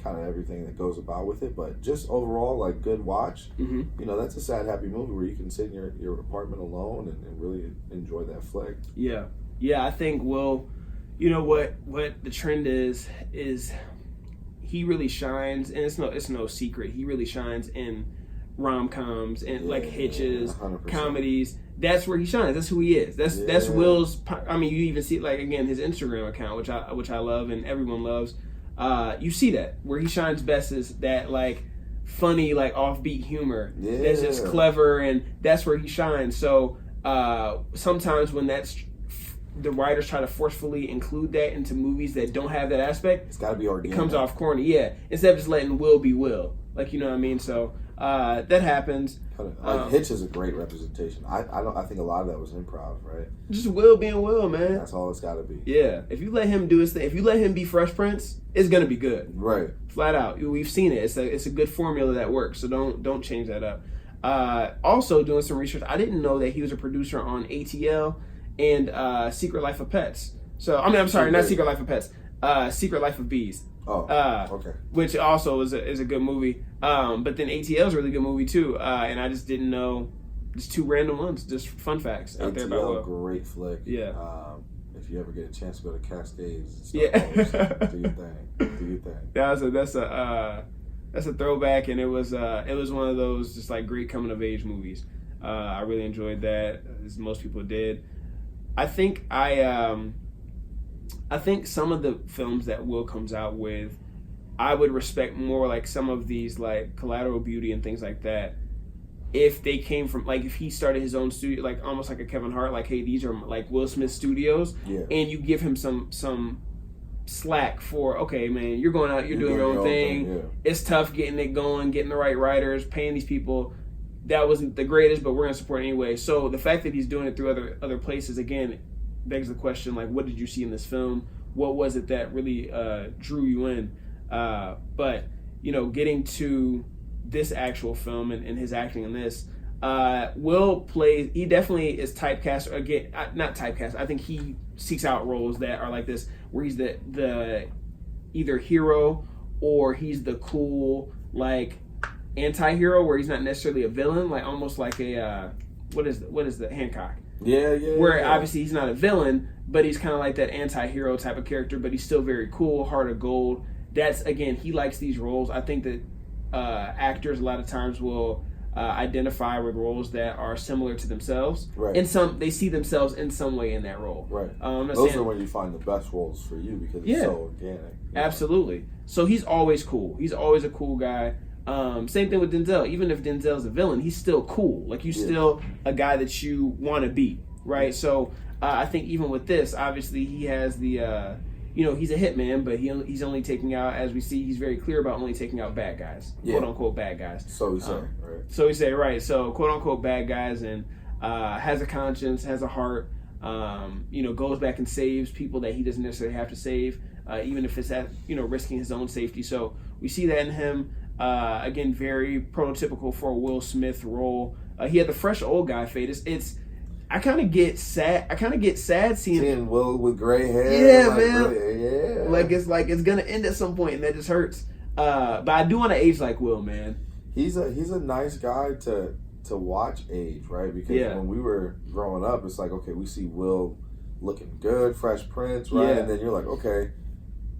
Speaker 3: kind of everything that goes about with it. But just overall, like, good watch. That's a sad, happy movie where you can sit in your apartment alone and really enjoy that flick.
Speaker 2: Yeah. Yeah, I think Will, what the trend is he really shines, and it's no secret, he really shines in rom-coms and like hitches,
Speaker 3: 100%.
Speaker 2: Comedies. That's where he shines. That's who he is. That's Will's. I mean, you even see like again his Instagram account, which I love and everyone loves. You see that where he shines best is that like funny, like offbeat humor. That's just clever, and that's where he shines. So sometimes when the writers try to forcefully include that into movies that don't have that aspect,
Speaker 3: it's got to be organic.
Speaker 2: It comes off corny, instead of just letting Will be Will, like, you know what I mean. So that happens.
Speaker 3: Hitch is a great representation. I think a lot of that was improv, right?
Speaker 2: Just Will being Will, man.
Speaker 3: That's all it's got to be.
Speaker 2: Yeah, if you let him do his thing, if you let him be Fresh Prince, it's gonna be good.
Speaker 3: Right.
Speaker 2: Flat out, we've seen it. It's a good formula that works. So don't change that up. Also, doing some research, I didn't know that he was a producer on ATL and Secret Life of Pets. So I'm sorry, not Secret Life of Pets. Secret Life of Bees.
Speaker 3: Oh, okay.
Speaker 2: Which also is a good movie. But then ATL is a really good movie too. And I just didn't know. Just two random ones, just fun facts out there about Will.
Speaker 3: Great flick.
Speaker 2: Yeah.
Speaker 3: If you ever get a chance to go to Cascades,
Speaker 2: do your
Speaker 3: thing. Do your thing.
Speaker 2: That's a throwback, and it was one of those just like great coming of age movies. I really enjoyed that, as most people did. I think some of the films that Will comes out with, I would respect more, like some of these like Collateral Beauty and things like that, if they came from, like, if he started his own studio, like almost like a Kevin Hart, like, hey, these are like Will Smith Studios, and you give him some slack for, okay, man, you're going out, you're doing your own thing. It's tough getting it going, getting the right writers, paying these people. That wasn't the greatest, but we're going to support it anyway. So the fact that he's doing it through other places, again, begs the question, like, what did you see in this film? What was it that really drew you in? But getting to this actual film and his acting in this, Will plays. He definitely is typecast. Again, not typecast. I think he seeks out roles that are like this, where he's the either hero or he's the cool like anti-hero, where he's not necessarily a villain, like almost like a what is the Hancock.
Speaker 3: Yeah.
Speaker 2: Where obviously he's not a villain, but he's kind of like that anti-hero type of character, but he's still very cool, heart of gold. That's, again, he likes these roles. I think that actors a lot of times will identify with roles that are similar to themselves.
Speaker 3: Right.
Speaker 2: They see themselves in some way in that role.
Speaker 3: Right.
Speaker 2: Those
Speaker 3: are when you find the best roles for you because it's so organic.
Speaker 2: Absolutely. So he's always cool. He's always a cool guy. Same thing with Denzel. Even if Denzel's a villain, he's still cool. Like, he's still a guy that you want to be, right? So I think even with this, obviously he has the, he's a hitman, but he's only taking out, as we see, he's very clear about only taking out bad guys, quote unquote bad guys.
Speaker 3: So we say, right?
Speaker 2: So we say, right? So quote unquote bad guys, and has a conscience, has a heart. Goes back and saves people that he doesn't necessarily have to save, even if it's at risking his own safety. So we see that in him. Again, very prototypical for a Will Smith role. He had the fresh old guy fade. I kind of get sad seeing
Speaker 3: Will with gray hair.
Speaker 2: Yeah,
Speaker 3: like,
Speaker 2: man.
Speaker 3: Really,
Speaker 2: Like it's gonna end at some point, and that just hurts. But I do want to age like Will, man.
Speaker 3: He's a nice guy to watch age, right? Because when we were growing up, it's like, okay, we see Will looking good, Fresh Prince, right?
Speaker 2: Yeah.
Speaker 3: And then you're like, okay,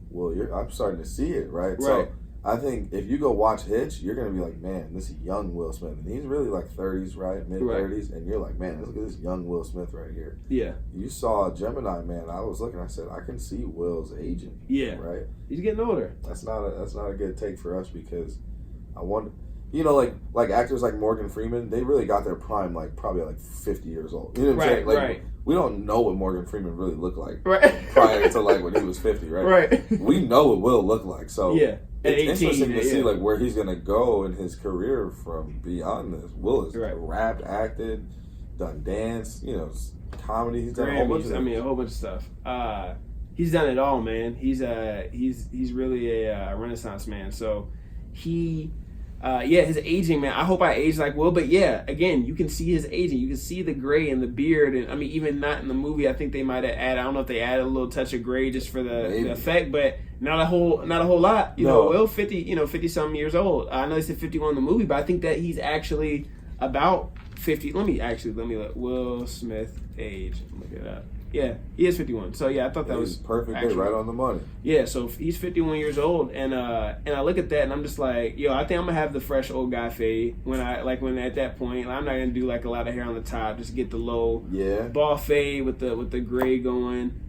Speaker 3: well, I'm starting to see it, right?
Speaker 2: Right.
Speaker 3: So I think if you go watch Hitch, you're gonna be like, man, this is young Will Smith, and he's really like 30s, right, mid 30s, and you're like, man, look at this young Will Smith right here.
Speaker 2: Yeah.
Speaker 3: You saw Gemini, man. I was looking, I said, I can see Will's aging.
Speaker 2: Yeah.
Speaker 3: Right.
Speaker 2: He's getting older.
Speaker 3: That's not a good take for us because I want, like actors like Morgan Freeman, they really got their prime like probably like 50 years old. You know what I'm saying? Like,
Speaker 2: right.
Speaker 3: We don't know what Morgan Freeman really looked like
Speaker 2: right.
Speaker 3: prior to like when he was 50, right?
Speaker 2: Right.
Speaker 3: We know what Will looked like, so
Speaker 2: yeah.
Speaker 3: It's interesting to see like where he's gonna go in his career from beyond this. Will has rapped, acted, done dance, comedy. He's done a whole bunch of
Speaker 2: a whole bunch of stuff. He's done it all, man. He's really a Renaissance man. So his aging, man. I hope I age like Will, but again, you can see his aging. You can see the gray and the beard, and even not in the movie. I think they might have added. I don't know if they added a little touch of gray just for the effect, but not a whole lot. Will 50 something years old. I know they said 51 in the movie, but I think that he's actually about 50. Let me let Will Smith age. Look it up. Yeah, he is 51. So I thought that was
Speaker 3: perfect. Right on the money.
Speaker 2: Yeah, so he's 51 years old, and I look at that and I'm just like, I think I'm gonna have the fresh old guy fade when at that point I'm not gonna do like a lot of hair on the top, just get the low ball fade with the gray going,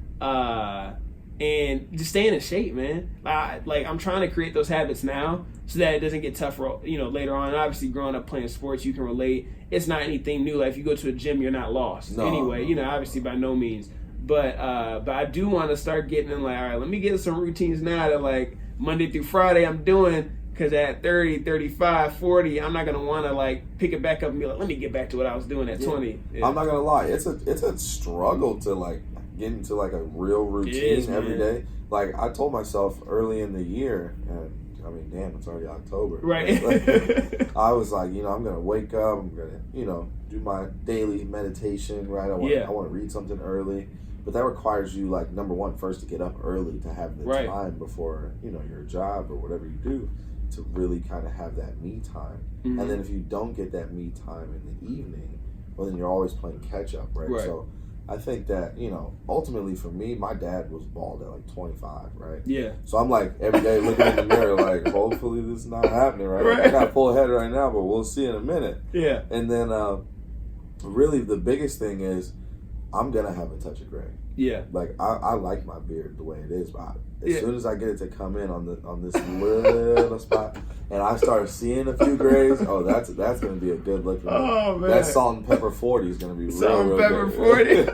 Speaker 2: and just staying in shape, man. I'm trying to create those habits now so that it doesn't get tough, later on. And obviously, growing up playing sports, you can relate. It's not anything new. Like if you go to a gym, you're not lost. Anyway, obviously by no means. But I do want to start getting in, like, all right, let me get some routines now that, like, Monday through Friday I'm doing, because at 30, 35, 40, I'm not going to want to, like, pick it back up and be like, let me get back to what I was doing at 20. Yeah.
Speaker 3: I'm not going to lie. It's a struggle to, like, get into, like, a real routine every day. Like, I told myself early in the year, and, I mean, damn, it's already October.
Speaker 2: Right.
Speaker 3: Like, I was like, I'm going to wake up, I'm going to, do my daily meditation, right? I want to read something early. But that requires you, like, number one, first to get up early to have the time before, your job or whatever you do to really kind of have that me time. Mm-hmm. And then if you don't get that me time in the evening, well, then you're always playing catch up, right? So I think that, ultimately for me, my dad was bald at like 25, right? Yeah. So I'm like every day looking in the mirror like, hopefully this is not happening, right? I got full head right now, but we'll see in a minute. Yeah. And then really the biggest thing is I'm going to have a touch of gray. Yeah. Like, I like my beard the way it is, but as soon as I get it to come in on this little spot, and I start seeing a few grays, that's going to be a good look for me. Oh, man. That salt and pepper 40 is going to be real pepper 40.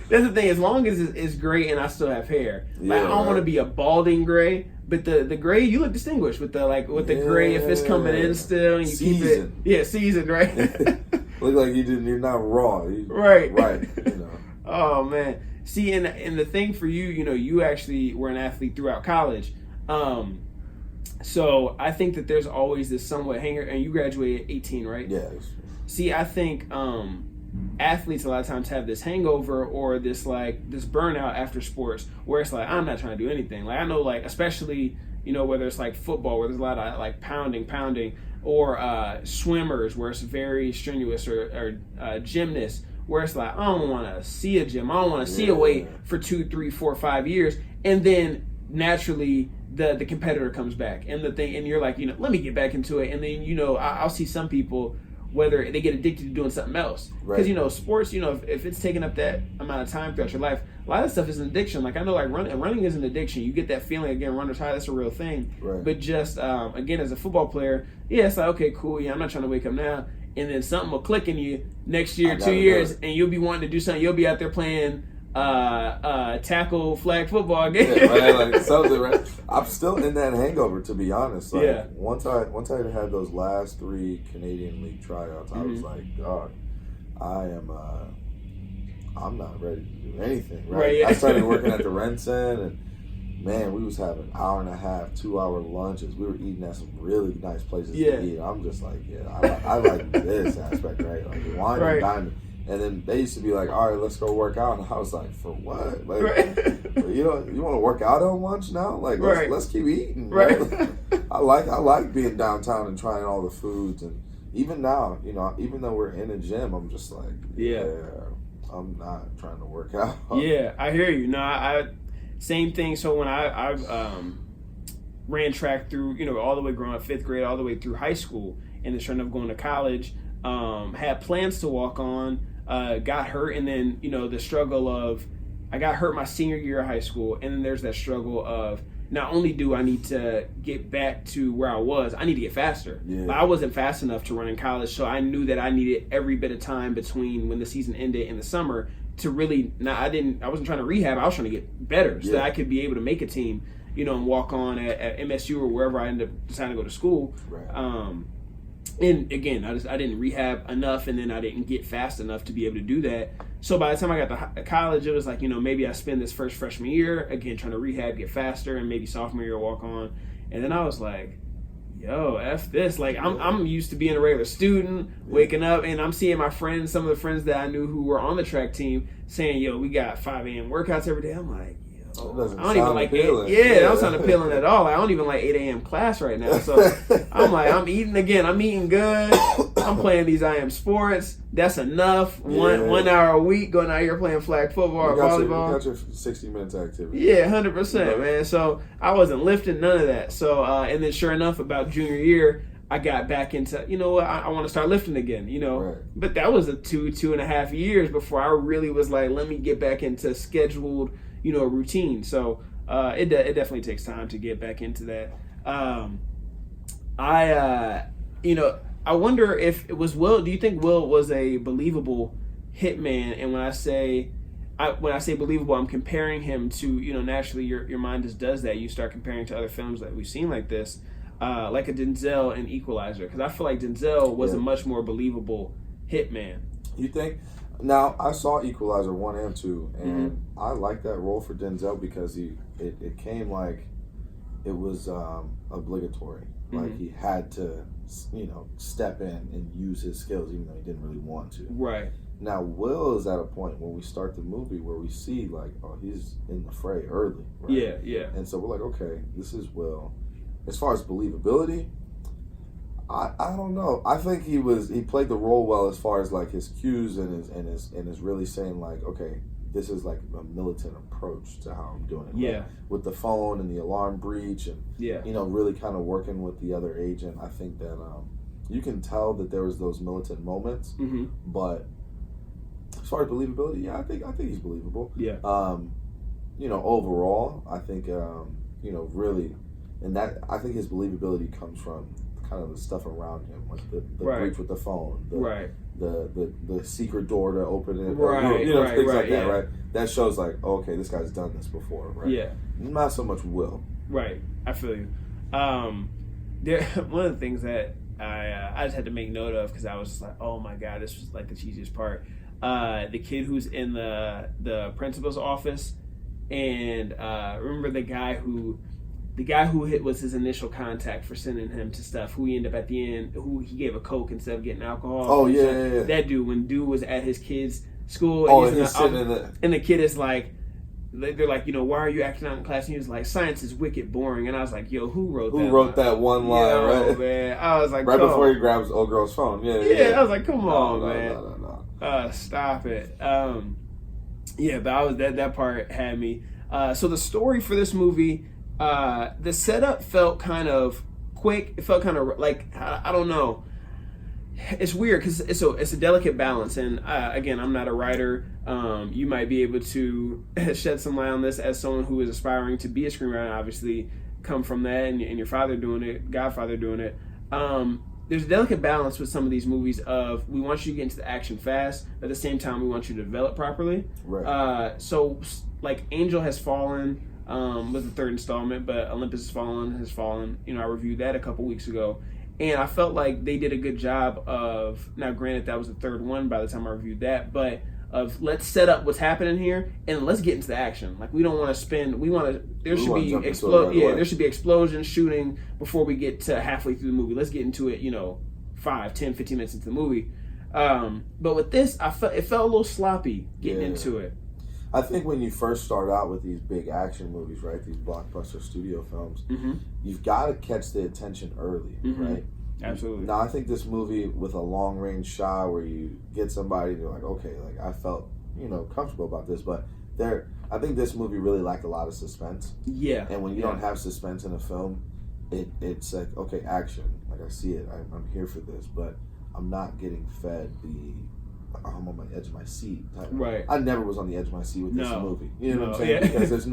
Speaker 2: That's the thing. As long as it's gray and I still have hair. Like, I don't want to be a balding gray, but the gray, you look distinguished with the gray if it's coming in still and you keep it. Seasoned, right?
Speaker 3: Look like you're not raw.
Speaker 2: Right.
Speaker 3: Right.
Speaker 2: Oh, man. See, and the thing for you, you actually were an athlete throughout college. So I think that there's always this somewhat hanger, and you graduated at 18, right?
Speaker 3: Yeah.
Speaker 2: See, I think athletes a lot of times have this hangover or this burnout after sports where it's like, I'm not trying to do anything. Like I know, like especially, you know, whether it's like football where there's a lot of like pounding, or swimmers where it's very strenuous, or gymnasts where it's like, I don't want to see a gym. I don't want to see a weight for 2, 3, 4, 5 years. And then naturally the competitor comes back and you're like, you know, let me get back into it. And then, you know, I'll see some people, whether they get addicted to doing something else. Because, you know, sports, you know, if it's taking up that amount of time throughout your life, a lot of stuff is an addiction. Like I know, like running is an addiction. You get that feeling, again, runner's high, that's a real thing.
Speaker 3: Right.
Speaker 2: But just, again, as a football player, yeah, it's like, okay, cool, yeah, I'm not trying to wake up now. And then something will click in you next year, 2 years, and you'll be wanting to do something. You'll be out there playing tackle flag football again.
Speaker 3: Yeah, right, like something, right? I'm still in that hangover, to be honest. Like,
Speaker 2: yeah.
Speaker 3: Once I had those last 3 Canadian League tryouts, I was like, God, I'm not ready to do anything. Right?
Speaker 2: Yeah.
Speaker 3: I started working at the Renton, and man, we was having 1.5 hour, 2-hour lunches. We were eating at some really nice places to eat. I'm just like, I like this aspect, right? Like wine and dining. And then they used to be like, all right, let's go work out. And I was like, for what? Like, you want to work out on lunch now? Like, let's keep eating.
Speaker 2: Right.
Speaker 3: I like being downtown and trying all the foods. And even now, you know, even though we're in a gym, I'm just like, I'm not trying to work out.
Speaker 2: Yeah, I hear you. No, I same thing. So when I ran track through, you know, all the way growing up 5th grade, all the way through high school, and then starting up going to college, had plans to walk on, got hurt, and then, you know, the struggle of, I got hurt my senior year of high school, and then there's that struggle of, not only do I need to get back to where I was, I need to get faster.
Speaker 3: Yeah.
Speaker 2: But I wasn't fast enough to run in college, so I knew that I needed every bit of time between when the season ended in the summer to really, I wasn't trying to rehab, I was trying to get better so that I could be able to make a team, you know, and walk on at MSU or wherever I ended up deciding to go to school.
Speaker 3: Right.
Speaker 2: And again, I didn't rehab enough, and then I didn't get fast enough to be able to do that. So by the time I got to college, it was like, you know, maybe I spend this first freshman year, again, trying to rehab, get faster, and maybe sophomore year walk on. And then I was like, yo, F this. Like, I'm used to being a regular student, waking up, and I'm seeing my friends, some of the friends that I knew who were on the track team, saying, yo, we got 5 a.m. workouts every day. I'm like, I don't even like
Speaker 3: appealing.
Speaker 2: that don't sound appealing at all. I don't even like 8 a.m. class right now. So I'm like, I'm eating good. I'm playing these IM sports. That's enough. One hour a week going out here playing flag football or volleyball.
Speaker 3: You got your 60 minutes activity.
Speaker 2: Yeah, 100%, man. So I wasn't lifting none of that. So and then sure enough, about junior year, I got back into, you know what, I want to start lifting again, you know.
Speaker 3: Right.
Speaker 2: But that was 2.5 years before I really was like, let me get back into scheduled, you know, routine. So it definitely takes time to get back into that. I wonder if it was Will. Do you think Will was a believable hitman? And when I say believable, I'm comparing him to, you know, naturally your mind just does that. You start comparing to other films that we've seen like this, like a Denzel and Equalizer, because I feel like Denzel was a much more believable hitman. You think?
Speaker 3: Now, I saw Equalizer 1 and 2, and I like that role for Denzel because it came like it was obligatory. Like he had to, you know, step in and use his skills even though he didn't really want to.
Speaker 2: Right.
Speaker 3: Now, Will is at a point when we start the movie where we see, like, oh, he's in the fray early. Right?
Speaker 2: Yeah.
Speaker 3: And so we're like, okay, this is Will. As far as believability, I don't know. I think he played the role well as far as like his cues and his really saying like, okay, this is like a militant approach to how I'm doing it.
Speaker 2: Yeah.
Speaker 3: Like, with the phone and the alarm breach and you know, really kind of working with the other agent. I think that you can tell that there was those militant moments, but as far as believability, I think he's believable.
Speaker 2: Yeah.
Speaker 3: You know, overall, I think you know, really, and that I think his believability comes from kind of the stuff around him, like the breach with the phone, the secret door to open it, things like that, right? That shows like, oh, okay, this guy's done this before, right? Yeah. Not so much Will.
Speaker 2: Right. I feel you. One of the things that I just had to make note of because I was just like, oh my god, this was like the cheesiest part. The kid who's in the principal's office, and remember the guy who the guy who was his initial contact for sending him to stuff, who he ended up at the end, who he gave a Coke instead of getting alcohol.
Speaker 3: Oh, yeah.
Speaker 2: That dude, when dude was at his kid's school,
Speaker 3: and he's sitting in the...
Speaker 2: and the kid is like, they're like, why are you acting out in class? And he was like, science is wicked boring. And I was like, yo, who wrote
Speaker 3: that one line, right?
Speaker 2: Man. I was like,
Speaker 3: right before he grabs old girl's phone. Yeah.
Speaker 2: I was like, come on, man.
Speaker 3: No.
Speaker 2: Stop it. But that part had me. So the story for this movie, the setup felt kind of quick. It felt kind of like, I don't know. It's weird because it's a delicate balance, and again, I'm not a writer. You might be able to shed some light on this as someone who is aspiring to be a screenwriter. Obviously, come from that, and your father doing it, Godfather doing it. There's a delicate balance with some of these movies of we want you to get into the action fast, but at the same time we want you to develop properly.
Speaker 3: Right.
Speaker 2: So like Angel Has Fallen was the third installment, but Olympus Has Fallen. I reviewed that a couple weeks ago. And I felt like they did a good job of, now granted that was the third one by the time I reviewed that, but of let's set up what's happening here and let's get into the action. Like we don't want to there should be explosions, shooting before we get to halfway through the movie. Let's get into it, 5, 10, 15 minutes into the movie. But with this, it felt a little sloppy getting into it.
Speaker 3: I think when you first start out with these big action movies, right, these blockbuster studio films, you've got to catch the attention early, right?
Speaker 2: Absolutely.
Speaker 3: Now, I think this movie with a long-range shot where you get somebody to like, okay, like I felt, comfortable about this, but I think this movie really lacked a lot of suspense.
Speaker 2: Yeah.
Speaker 3: And when you don't have suspense in a film, it's like, okay, action. Like I see it, I'm here for this, but I'm not getting fed I'm on my edge of my seat.
Speaker 2: Right.
Speaker 3: I never was on the edge of my seat with this movie. You know what I'm saying? Because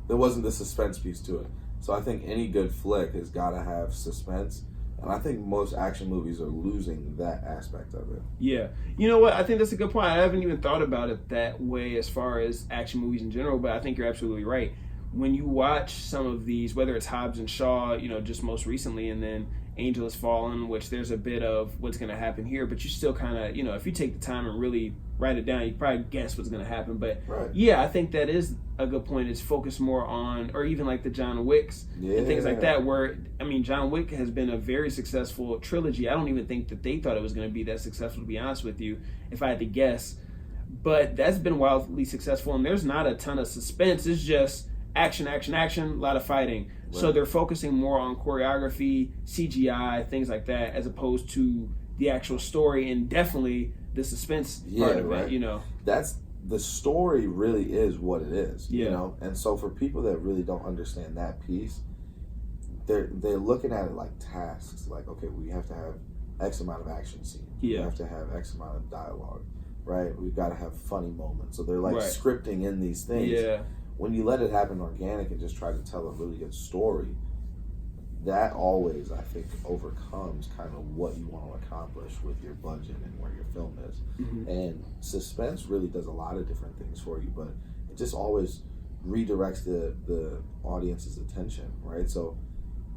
Speaker 3: there wasn't the suspense piece to it. So I think any good flick has got to have suspense. And I think most action movies are losing that aspect of it.
Speaker 2: Yeah. You know what? I think that's a good point. I haven't even thought about it that way as far as action movies in general, but I think you're absolutely right. When you watch some of these, whether it's Hobbs and Shaw, just most recently, and then Angel Has Fallen, which there's a bit of what's going to happen here, but you still kind of, if you take the time and really write it down, you probably guess what's going to happen. But I think that is a good point. It's focused more on, or even like the John Wicks and things like that, where, John Wick has been a very successful trilogy. I don't even think that they thought it was going to be that successful, to be honest with you, if I had to guess. But that's been wildly successful, and there's not a ton of suspense. It's just action, a lot of fighting. Right. So they're focusing more on choreography, CGI, things like that, as opposed to the actual story and definitely the suspense part of it,
Speaker 3: That's the story really is what it is, And so for people that really don't understand that piece, they're looking at it like tasks. Like, okay, we have to have X amount of action scenes. We have to have X amount of dialogue, right? We've got to have funny moments. So they're like scripting in these things.
Speaker 2: Yeah.
Speaker 3: When you let it happen organic and just try to tell a really good story, that always, I think, overcomes kind of what you want to accomplish with your budget and where your film is. And suspense really does a lot of different things for you, but it just always redirects the audience's attention, right? So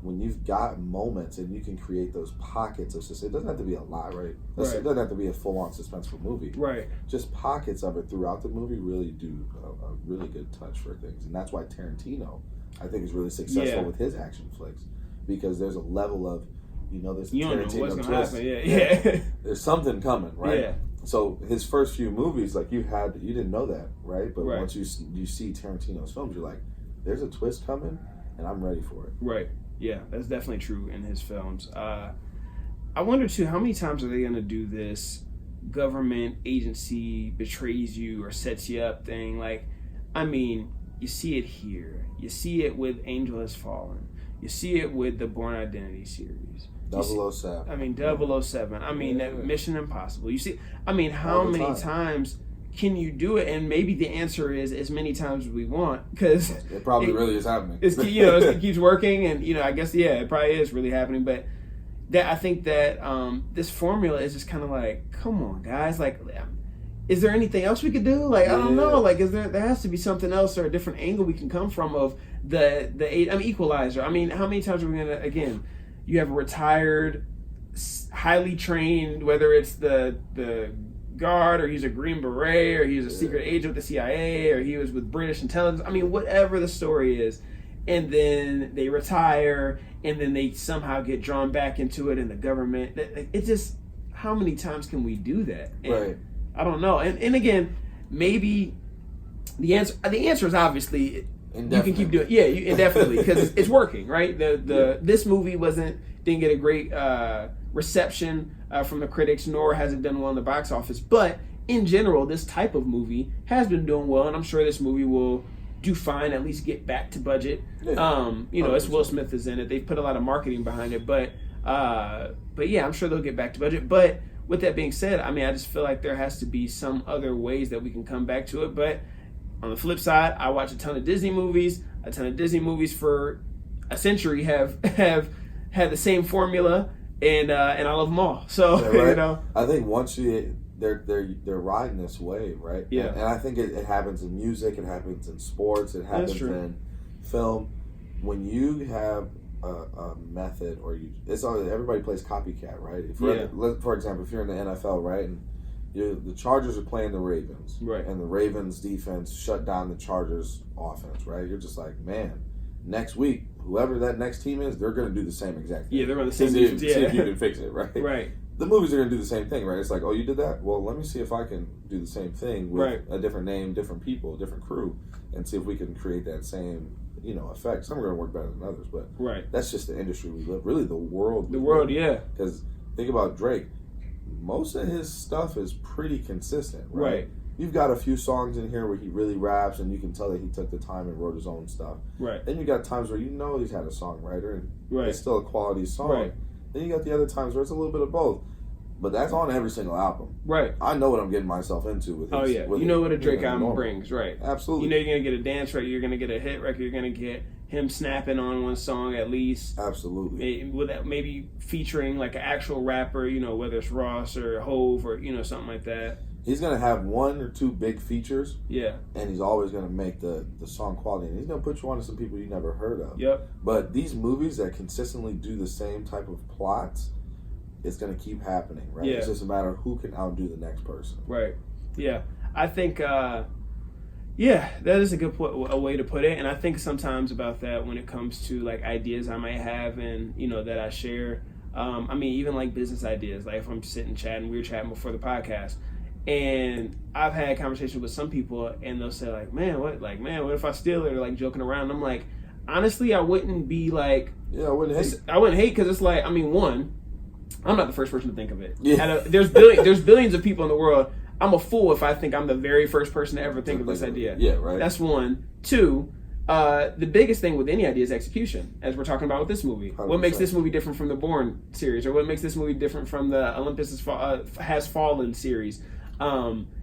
Speaker 3: when you've got moments and you can create those pockets of suspense, it doesn't have to be a lot, right? It doesn't have to be a full-on suspenseful movie.
Speaker 2: Right.
Speaker 3: Just pockets of it throughout the movie really do a really good touch for things. And that's why Tarantino, I think, is really successful with his action flicks, because there's a level of, this Tarantino twist. There's something coming, right? Yeah. So his first few movies, like you didn't know that, right? But once you see Tarantino's films, you're like, there's a twist coming, and I'm ready for it.
Speaker 2: Right. Yeah, that's definitely true in his films. I wonder, too, how many times are they going to do this government agency betrays you or sets you up thing? Like, you see it here. You see it with Angel Has Fallen. You see it with the Bourne Identity series.
Speaker 3: 007.
Speaker 2: 007. That Mission Impossible. You see, how many times can you do it? And maybe the answer is as many times as we want, because
Speaker 3: it probably really is happening.
Speaker 2: It keeps working, and I guess it probably is really happening. But I think that this formula is just kind of like, come on, guys, like, is there anything else we could do? Like, I don't know. Like, there has to be something else or a different angle we can come from of the Equalizer. How many times are we gonna, again, you have a retired, highly trained, whether it's the guard, or he's a Green Beret, or he's a secret agent with the CIA, or he was with British intelligence. Whatever the story is, and then they retire, and then they somehow get drawn back into it in the government. It's just, how many times can we do that? And
Speaker 3: Right.
Speaker 2: I don't know. And again, maybe the answer is obviously you can keep doing. Yeah, indefinitely, because it's working, right? This movie didn't get a great reception from the critics, nor has it done well in the box office. But in general, this type of movie has been doing well, and I'm sure this movie will do fine, at least get back to budget.
Speaker 3: Yeah.
Speaker 2: It's Will Smith is in it. They've put a lot of marketing behind it, but yeah, I'm sure they'll get back to budget. But with that being said, I mean, I just feel like there has to be some other ways that we can come back to it. But on the flip side, I watch a ton of Disney movies. A ton of Disney movies for a century have had the same formula, and I love them all. So
Speaker 3: Yeah, right.
Speaker 2: you know,
Speaker 3: I think once they're riding this wave, right?
Speaker 2: Yeah.
Speaker 3: And I think it happens in music, it happens in sports, it happens
Speaker 2: true.
Speaker 3: in film. When you have a method, or it's all, everybody plays copycat, right? For example, if you're in the NFL, right, and the Chargers are playing the Ravens,
Speaker 2: Right.
Speaker 3: and the Ravens defense shut down the Chargers offense, right? You're just like, man, next week, whoever that next team is, they're going to do the same exact thing.
Speaker 2: Yeah, they're on the same
Speaker 3: See
Speaker 2: defense.
Speaker 3: if
Speaker 2: Yeah.
Speaker 3: you can fix it, right?
Speaker 2: Right.
Speaker 3: The movies are going to do the same thing, right? It's like, oh, you did that? Well, let me see if I can do the same thing with
Speaker 2: Right.
Speaker 3: a different name, different people, different crew, and see if we can create that same, effect. Some are going to work better than others, but
Speaker 2: Right.
Speaker 3: that's just the industry we live. Really, the world.
Speaker 2: The world, yeah.
Speaker 3: Because think about Drake. Most of his stuff is pretty consistent, right?
Speaker 2: Right.
Speaker 3: You've got a few songs in here where he really raps, and you can tell that he took the time and wrote his own stuff.
Speaker 2: Right.
Speaker 3: Then you got times where he's had a songwriter, and
Speaker 2: Right.
Speaker 3: it's still a quality song.
Speaker 2: Right.
Speaker 3: Then you got the other times where it's a little bit of both. But that's on every single album.
Speaker 2: Right.
Speaker 3: I know what I'm getting myself into with his.
Speaker 2: Oh yeah.
Speaker 3: with
Speaker 2: You know
Speaker 3: it,
Speaker 2: what a Drake album
Speaker 3: normal.
Speaker 2: brings, right?
Speaker 3: Absolutely.
Speaker 2: You know you're gonna get a dance record, you're gonna get a hit record, you're gonna get him snapping on one song at least.
Speaker 3: Absolutely.
Speaker 2: With that, maybe featuring like an actual rapper, whether it's Ross or Hove or something like that.
Speaker 3: He's gonna have one or two big features,
Speaker 2: Yeah.
Speaker 3: and he's always gonna make the song quality. And he's gonna put you on to some people you never heard of.
Speaker 2: Yep.
Speaker 3: But these movies that consistently do the same type of plots, it's gonna keep happening, right?
Speaker 2: Yeah.
Speaker 3: It's just a matter of who can outdo the next person.
Speaker 2: Right. Yeah. I think. That is a way to put it, and I think sometimes about that when it comes to like ideas I might have and that I share. I mean, even like business ideas. Like if I'm sitting chatting, we were chatting before the podcast, and I've had conversations with some people, and they'll say like, "Man, what if I steal it?" Or like joking around. I'm like, honestly, I wouldn't be like,
Speaker 3: Yeah, I wouldn't hate.
Speaker 2: I wouldn't hate because it's like, I mean, one, I'm not the first person to think of it.
Speaker 3: Yeah.
Speaker 2: There's billions of people in the world. I'm a fool if I think I'm the very first person to ever think of this idea.
Speaker 3: Yeah, right.
Speaker 2: That's one. Two, the biggest thing with any idea is execution, as we're talking about with this movie.
Speaker 3: 100%.
Speaker 2: What makes this movie different from the Bourne series, or what makes this movie different from the Olympus Has Fallen series,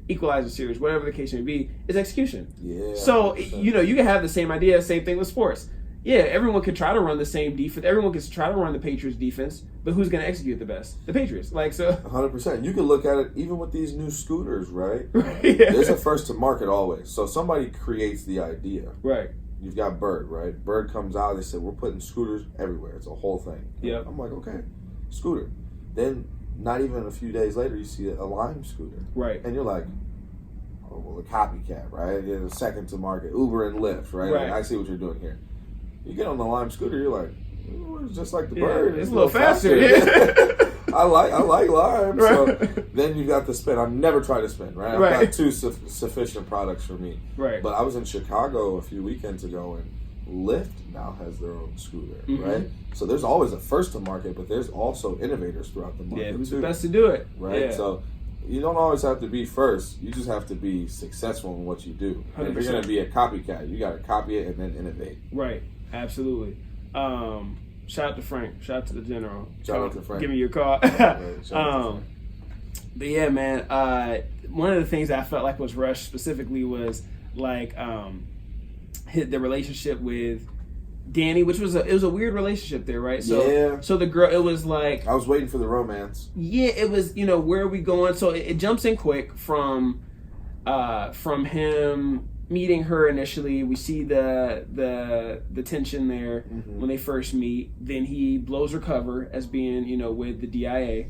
Speaker 2: Equalizer series, whatever the case may be, is execution.
Speaker 3: Yeah.
Speaker 2: So
Speaker 3: 100%.
Speaker 2: you can have the same idea, same thing with sports. Yeah, everyone could try to run the same defense. Everyone could try to run the Patriots defense, but who's going to execute the best? The Patriots.
Speaker 3: 100%. You can look at it even with these new scooters, right?
Speaker 2: Yeah.
Speaker 3: There's a first to market always. So somebody creates the idea.
Speaker 2: Right.
Speaker 3: You've got Bird, right? Bird comes out. They said, we're putting scooters everywhere. It's a whole thing.
Speaker 2: Yep.
Speaker 3: I'm like, okay, scooter. Then not even a few days later, you see a Lime scooter.
Speaker 2: Right.
Speaker 3: And you're like, oh, well, a copycat, right? There's a second to market. Uber and Lyft, right?
Speaker 2: Right.
Speaker 3: Like, I see what you're doing here. You get on the Lime scooter, you're like, oh, it's just like the
Speaker 2: Yeah,
Speaker 3: Bird.
Speaker 2: it's a little faster.
Speaker 3: I like Lime.
Speaker 2: Right.
Speaker 3: So then you got the spin. I've never tried to spin, right? I've
Speaker 2: Right.
Speaker 3: got two sufficient products for me.
Speaker 2: Right.
Speaker 3: But I was in Chicago a few weekends ago, and Lyft now has their own scooter,
Speaker 2: Mhm.
Speaker 3: right? So there's always a first to market, but there's also innovators throughout the market.
Speaker 2: Yeah, who's
Speaker 3: too,
Speaker 2: the best to do it?
Speaker 3: right?
Speaker 2: Yeah.
Speaker 3: So you don't always have to be first. You just have to be successful in what you do. And if you're
Speaker 2: 100%.
Speaker 3: going to be a copycat, you got to copy it and then innovate.
Speaker 2: Right. Absolutely. Shout out to Frank. Shout out to the General.
Speaker 3: Shout out to Frank.
Speaker 2: Give me your call.
Speaker 3: Right, shout out to Frank.
Speaker 2: But yeah, man. One of the things I felt like was rushed specifically was like the relationship with Danny, which was a weird relationship there, right? So,
Speaker 3: Yeah.
Speaker 2: So the girl, it was like,
Speaker 3: I was waiting for the romance.
Speaker 2: yeah, it was, where are we going? So it jumps in quick from him meeting her initially. We see the tension there when they first meet. Then he blows her cover as being, with the DIA.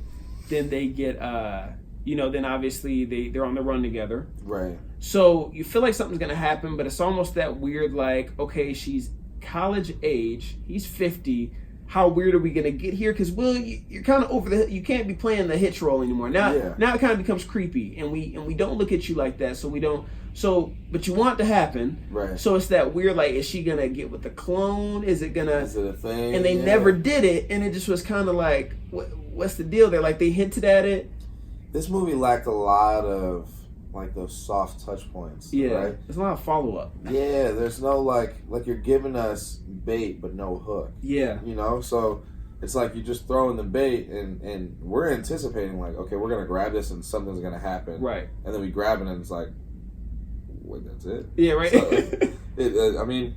Speaker 2: Then they get, then obviously they're on the run together.
Speaker 3: Right.
Speaker 2: So you feel like something's gonna happen, but it's almost that weird, like, okay, she's college age. He's 50. How weird are we gonna get here? Because Will, you're kind of over the. You can't be playing the hitch role anymore. Now it kind of becomes creepy, and we don't look at you like that. So we don't. So, but you want it to happen.
Speaker 3: Right.
Speaker 2: So it's that weird. Like, is she gonna get with the clone? Is it gonna?
Speaker 3: Is it a thing?
Speaker 2: And they never did it, and it just was kind of like, what's the deal there? Like they hinted at it.
Speaker 3: This movie lacked a lot of like those soft touch points.
Speaker 2: Yeah,
Speaker 3: right?
Speaker 2: there's a lot of follow up.
Speaker 3: Yeah, there's no like you're giving us bait but no hook.
Speaker 2: Yeah,
Speaker 3: you know, so it's like you just throwing the bait and we're anticipating like, okay, we're gonna grab this and something's gonna happen.
Speaker 2: Right.
Speaker 3: And then we grab it and it's like, wait, that's it?
Speaker 2: Yeah, right.
Speaker 3: So, I mean,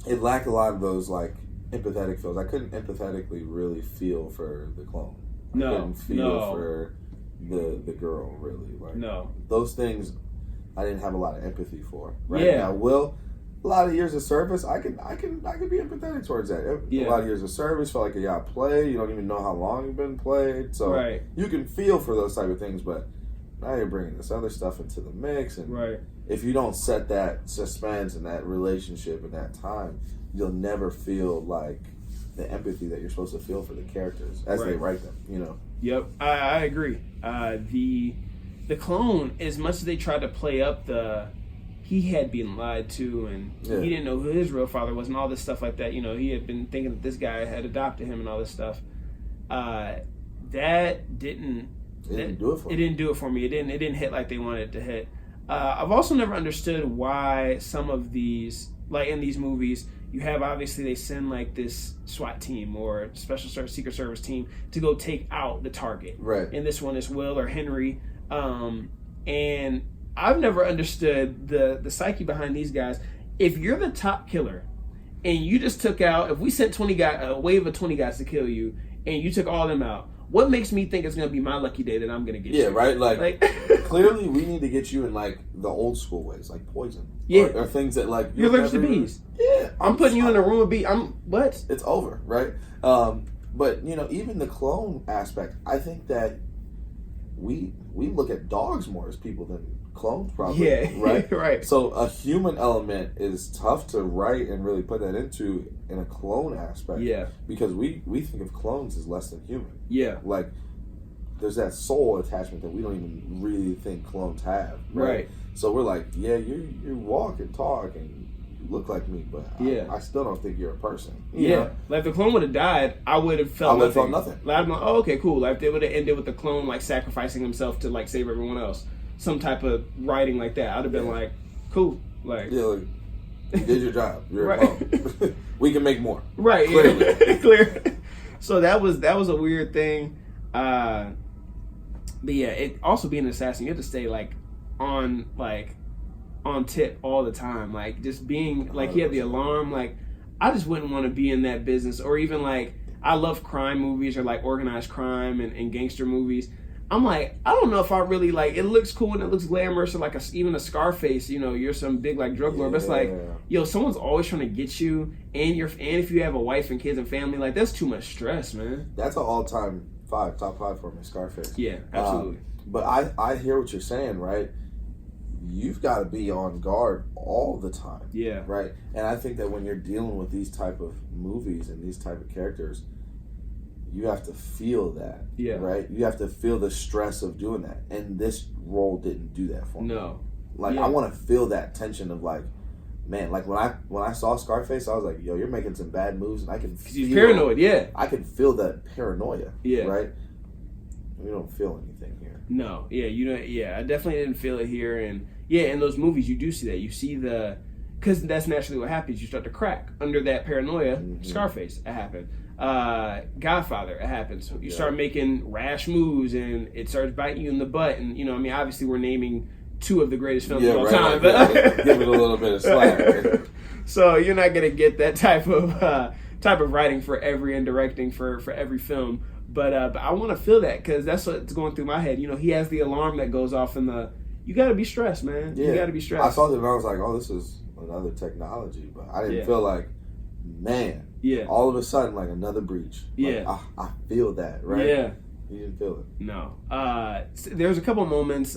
Speaker 3: it lacked a lot of those like empathetic feels. I couldn't empathetically really feel for the clone. I couldn't feel for the girl really. Like those things I didn't have a lot of empathy for. Right.
Speaker 2: Yeah.
Speaker 3: Now Will, a lot of years of service, I can be empathetic towards that. A lot of years of service, feel like you got played, you don't even know how long you've been played. So you can feel for those type of things, but now you're bringing this other stuff into the mix, and if you don't set that suspense and that relationship and that time, you'll never feel like the empathy that you're supposed to feel for the characters as they write them, you know?
Speaker 2: Yep, I agree. The clone, as much as they tried to play up he had been lied to and he didn't know who his real father was and all this stuff like that, you know, he had been thinking that this guy had adopted him and all this stuff. That didn't do it for me. It didn't do it for me. It didn't hit like they wanted it to hit. I've also never understood why some of these, like in these movies, you have obviously they send like this SWAT team or Special Secret Service team to go take out the target. Right. And this one is Will or Henry. And I've never understood the psyche behind these guys. If you're the top killer and you just took out, if we sent a wave of 20 guys to kill you and you took all of them out, what makes me think it's going to be my lucky day that I'm going to get you?
Speaker 3: Yeah, right? Like clearly we need to get you in, like, the old school ways, like poison.
Speaker 2: Yeah.
Speaker 3: Or things that, like...
Speaker 2: You're allergic to bees.
Speaker 3: Yeah.
Speaker 2: I'm putting you in a room with bees. What?
Speaker 3: It's over, right? But, you know, even the clone aspect, I think that we look at dogs more as people than clones, probably.
Speaker 2: Yeah.
Speaker 3: Right?
Speaker 2: Right.
Speaker 3: So a human element is tough to write and really put that into in a clone aspect. Yeah. Because we think of clones as less than human. Yeah. Like, there's that soul attachment that we don't even really think clones have. Right. So we're like, yeah, you walk and talk and you look like me, but I still don't think you're a person. You know?
Speaker 2: Like, if the clone would have died, I would have felt nothing. Like, I'm like, oh, okay, cool. Like, they would have ended with the clone, like, sacrificing himself to, like, save everyone else. Some type of writing like that. I'd have been like, cool. Like,
Speaker 3: like, you did your job. You're a clone. We can make more.
Speaker 2: Right. Clearly. Yeah. Clear. So that was a weird thing. But yeah, it also being an assassin, you have to stay on tip all the time. Like, just being like, he had the alarm. Like, I just wouldn't want to be in that business. Or even like, I love crime movies or like organized crime and gangster movies. I'm like, I don't know if I really like. It looks cool and it looks glamorous, or like even a Scarface. You know, you're some big like drug lord. But it's like, yo, someone's always trying to get you, and if you have a wife and kids and family, like, that's too much stress, man.
Speaker 3: That's an all-time top five for me, Scarface.
Speaker 2: Yeah, absolutely.
Speaker 3: But I hear what you're saying, right? You've got to be on guard all the time. Yeah. Right. And I think that when you're dealing with these type of movies and these type of characters, you have to feel that. Yeah. Right? You have to feel the stress of doing that. And this role didn't do that for me. No. Like, I want to feel that tension of, like, man, like, when I saw Scarface, I was like, yo, you're making some bad moves, and I can feel... He's paranoid, yeah. I can feel that paranoia. Yeah. Right? We don't feel anything here.
Speaker 2: No. Yeah, you don't... Yeah, I definitely didn't feel it here. And, yeah, in those movies, you do see that. You see the... Because that's naturally what happens. You start to crack under that paranoia. Mm-hmm. Scarface, it happened. Godfather, it happens. You start making rash moves and it starts biting you in the butt. And, you know, I mean, obviously we're naming two of the greatest films of all time. But
Speaker 3: give it a little bit of slack.
Speaker 2: So you're not going to get that type of writing for and directing for every film. But I want to feel that, because that's what's going through my head. You know, he has the alarm that goes off in you got to be stressed, man. Yeah. You got to be stressed.
Speaker 3: I saw that and I was like, oh, this is another technology. But I didn't feel like, man, all of a sudden, like, another breach. Like, I feel that, right? Yeah. You didn't feel it.
Speaker 2: No. There's a couple moments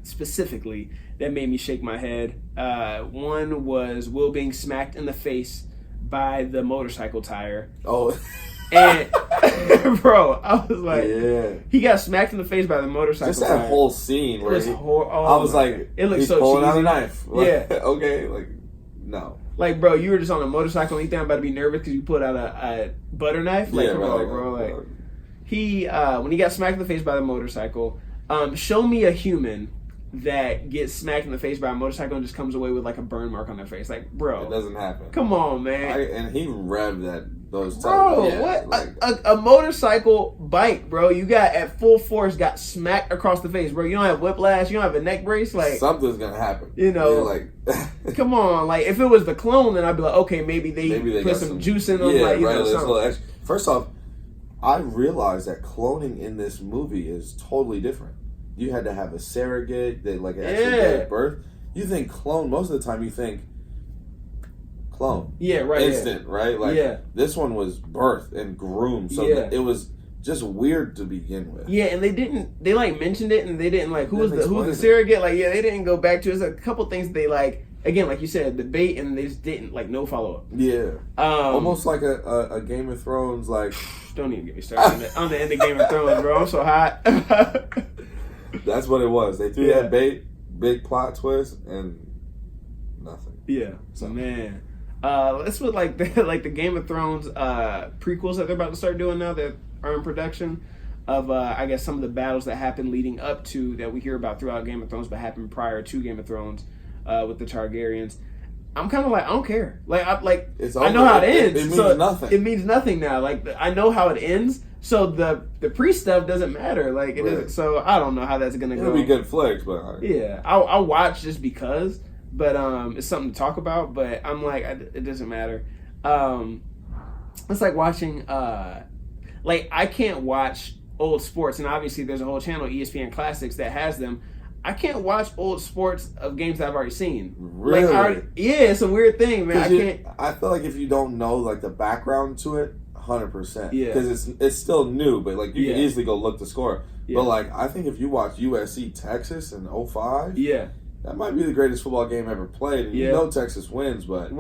Speaker 2: specifically that made me shake my head. One was Will being smacked in the face by the motorcycle tire.
Speaker 3: Oh.
Speaker 2: And, bro, I was like,
Speaker 3: yeah.
Speaker 2: He got smacked in the face by the motorcycle
Speaker 3: Just that
Speaker 2: tire.
Speaker 3: whole scene where
Speaker 2: I
Speaker 3: was like,
Speaker 2: it looked
Speaker 3: he's
Speaker 2: so
Speaker 3: pulling
Speaker 2: cheesy.
Speaker 3: out a knife. Like,
Speaker 2: Yeah.
Speaker 3: Okay, like, no.
Speaker 2: Like, bro, you were just on a motorcycle and you think I'm about to be nervous because you pulled out a butter knife? Like, come on, bro. Like, he, when he got smacked in the face by the motorcycle, show me a human that gets smacked in the face by a motorcycle and just comes away with like a burn mark on their face. Like, bro.
Speaker 3: It doesn't happen.
Speaker 2: Come on, man.
Speaker 3: And he revved those
Speaker 2: bro,
Speaker 3: yeah,
Speaker 2: what?
Speaker 3: Like,
Speaker 2: a motorcycle bike, bro. You got at full force, got smacked across the face, bro. You don't have whiplash. You don't have a neck brace. Like,
Speaker 3: something's going to happen.
Speaker 2: You know.
Speaker 3: Like,
Speaker 2: come on. Like, if it was the clone, then I'd be like, okay, maybe they put some juice in them.
Speaker 3: Yeah,
Speaker 2: like, you
Speaker 3: right.
Speaker 2: know, something.
Speaker 3: First off, I realized that cloning in this movie is totally different. You had to have a surrogate that like actually gave birth. You think clone, most of the time you think clone.
Speaker 2: Yeah, right.
Speaker 3: Instant, right? Like this one was birthed and groomed. So it was just weird to begin with.
Speaker 2: Yeah, and they like mentioned it and they didn't like who's the surrogate? Like, they didn't go back to it. There's a couple things they like, again, like you said, debate, and they just didn't like no follow up.
Speaker 3: Yeah. Almost like a Game of Thrones, like
Speaker 2: don't even get me started on the end of Game of Thrones, bro. I'm so hot.
Speaker 3: That's what it was. They threw that big plot twist, and nothing.
Speaker 2: Yeah. So man, let's put like the Game of Thrones prequels that they're about to start doing now that are in production of I guess some of the battles that happened leading up to that we hear about throughout Game of Thrones, but happened prior to Game of Thrones with the Targaryens. I'm kind of like, I don't care. Like I know how it ends.
Speaker 3: It means nothing.
Speaker 2: It means nothing now. Like I know how it ends. So the pre stuff doesn't matter. Like it isn't. So I don't know how that's gonna go.
Speaker 3: It'll be good flicks, but
Speaker 2: I'll watch just because. But it's something to talk about. But I'm like, it doesn't matter. It's like watching. Like I can't watch old sports, and obviously there's a whole channel, ESPN Classics, that has them. I can't watch old sports of games that I've already seen.
Speaker 3: Really?
Speaker 2: Like, it's a weird thing, man. I can't.
Speaker 3: I feel like if you don't know like the background to it, 100%.
Speaker 2: Yeah.
Speaker 3: Because it's still new, but like you can easily go look the score. Yeah. But like I think if you watch USC Texas in 05, that might be the greatest football game ever played. And you know Texas wins, but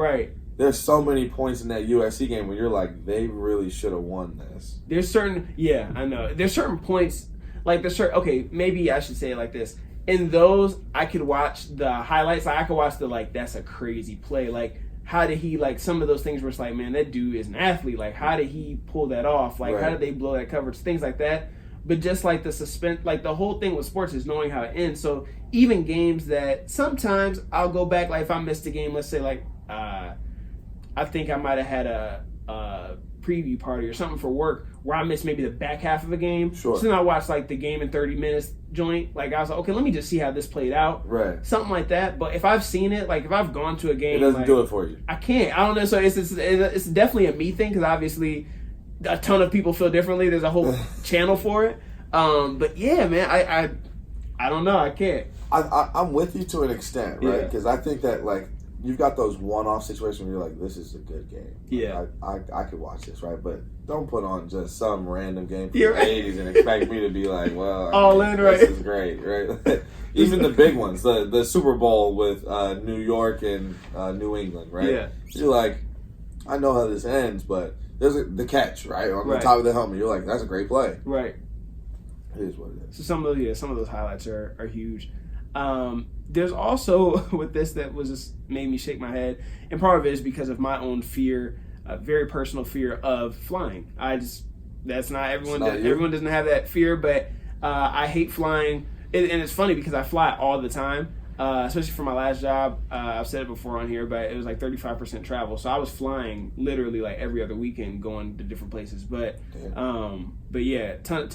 Speaker 3: there's so many points in that USC game where you're like, they really should have won this.
Speaker 2: There's certain, I know. There's certain points, like there's certain, okay, maybe I should say it like this. In those, I could watch the highlights. Like I could watch the, like, that's a crazy play. Like, how did he, like, some of those things where it's like, man, that dude is an athlete. Like, how did he pull that off? Like, how did they blow that coverage? Things like that. But just like the suspense, like the whole thing with sports is knowing how it ends. So even games that sometimes I'll go back, like if I missed a game, let's say like, I think I might have had a preview party or something for work where I missed maybe the back half of a game.
Speaker 3: Sure.
Speaker 2: So then I watched like the game in 30 minutes joint. Like I was like, okay, let me just see how this played out.
Speaker 3: Right.
Speaker 2: Something like that. But if I've seen it, like if I've gone to a game,
Speaker 3: it doesn't
Speaker 2: like,
Speaker 3: do it for you.
Speaker 2: I can't. I don't know. So it's definitely a me thing because obviously a ton of people feel differently. There's a whole channel for it. But yeah, man, I don't know. I can't.
Speaker 3: I'm with you to an extent, right? Because I think that like you've got those one-off situations where you're like, this is a good game. Like, I could watch this, right? But don't put on just some random game from the 80s and expect me to be like, well, this is great, right? Even the big ones, the Super Bowl with New York and New England, right? Yeah. You're like, I know how this ends, but there's the catch, right? On the top of the helmet. You're like, that's a great play.
Speaker 2: Right.
Speaker 3: It is what it is.
Speaker 2: So some of those highlights are huge. There's also with this that was just made me shake my head, and part of it is because of my own fear, very personal fear of flying. That's not everyone. Everyone doesn't have that fear, but I hate flying, and it's funny because I fly all the time, especially for my last job. I've said it before on here, but it was like 35% travel, so I was flying literally like every other weekend, going to different places. But yeah, ton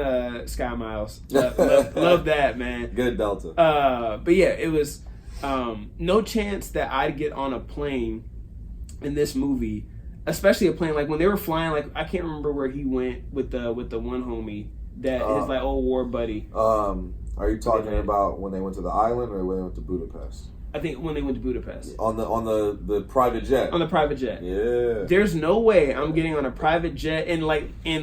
Speaker 2: of sky miles. Love that, man.
Speaker 3: Good Delta.
Speaker 2: But yeah, it was no chance that I'd get on a plane in this movie, especially a plane like when they were flying. Like I can't remember where he went with the one homie that is like old war buddy.
Speaker 3: Are you talking about when they went to the island or when they went to Budapest?
Speaker 2: I think when they went to Budapest.
Speaker 3: On the private jet.
Speaker 2: On the private jet.
Speaker 3: Yeah.
Speaker 2: There's no way I'm getting on a private jet and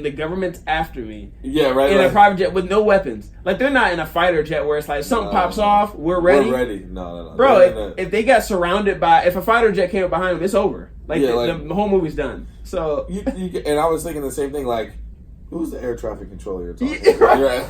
Speaker 2: the government's after me.
Speaker 3: Yeah, right.
Speaker 2: In a private jet with no weapons. Like, they're not in a fighter jet where it's like something pops off, we're ready.
Speaker 3: We're ready. No.
Speaker 2: Bro, if they got surrounded if a fighter jet came up behind them, it's over. Like, the whole movie's done. So
Speaker 3: and I was thinking the same thing. Like, who's the air traffic controller you're talking about? Right.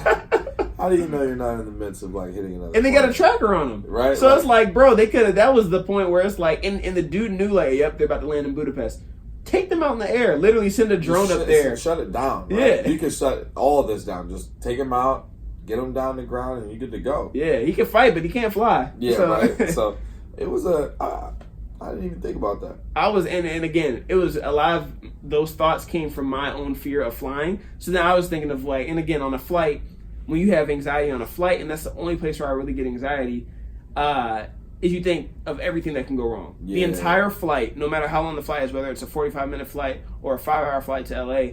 Speaker 3: How do you know you're not in the midst of like hitting another?
Speaker 2: And they got a tracker on them,
Speaker 3: right?
Speaker 2: So it's like, bro, they could have. That was the point where it's like, and the dude knew, like, yep, they're about to land in Budapest. Take them out in the air. Literally send a drone up there.
Speaker 3: Shut it down. Right?
Speaker 2: Yeah,
Speaker 3: you can shut all of this down. Just take them out, get them down the ground, and you're good to go.
Speaker 2: Yeah, he can fight, but he can't fly.
Speaker 3: Yeah, right. So it was I didn't even think about that.
Speaker 2: I was, and again, it was a lot of those thoughts came from my own fear of flying. So then I was thinking of like, and again, on a flight, when you have anxiety on a flight, and that's the only place where I really get anxiety, is you think of everything that can go wrong. Yeah. The entire flight, no matter how long the flight is, whether it's a 45-minute flight or a 5-hour flight to LA,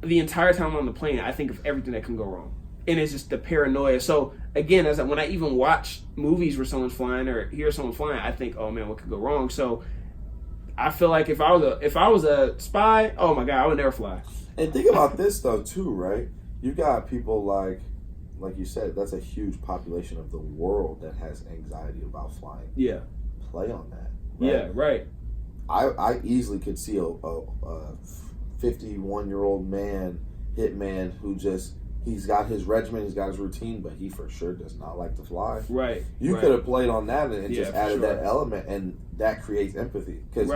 Speaker 2: the entire time I'm on the plane, I think of everything that can go wrong. And it's just the paranoia. So again, when I even watch movies where someone's flying or hear someone flying, I think, oh man, what could go wrong? So I feel like if I was a spy, oh my God, I would never fly.
Speaker 3: And think about this though too, right? You got people like you said, that's a huge population of the world that has anxiety about flying.
Speaker 2: Yeah.
Speaker 3: Play on that.
Speaker 2: Right? Yeah, right.
Speaker 3: I easily could see a 51-year-old hitman who just, he's got his regimen, he's got his routine, but he for sure does not like to fly.
Speaker 2: Right.
Speaker 3: You could have played on that and just added that element, and that creates empathy. Because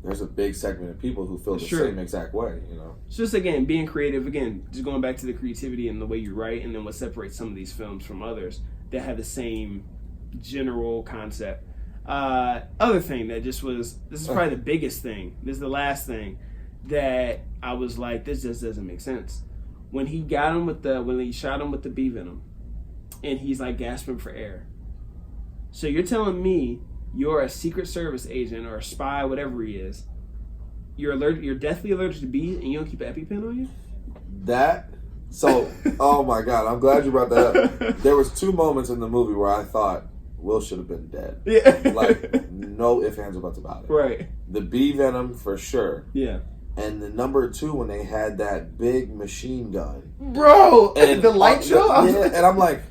Speaker 3: there's a big segment of people who feel the same exact way, you know?
Speaker 2: It's just, again, being creative. Again, just going back to the creativity and the way you write, and then what separates some of these films from others that have the same general concept. Other thing that just was, this is probably the biggest thing, this is the last thing that I was like, this just doesn't make sense. When he got him when he shot him with the bee venom, and he's like gasping for air. So you're telling me you're a Secret Service agent or a spy, whatever he is. You're deathly allergic to bees, and you don't keep an EpiPen on you?
Speaker 3: Oh my God, I'm glad you brought that up. There was 2 moments in the movie where I thought Will should have been dead.
Speaker 2: Yeah.
Speaker 3: Like, no ifs, ands, or buts about it.
Speaker 2: Right.
Speaker 3: The bee venom for sure.
Speaker 2: Yeah.
Speaker 3: And the number 2 when they had that big machine gun.
Speaker 2: Bro, and the light show?
Speaker 3: Yeah, and I'm like,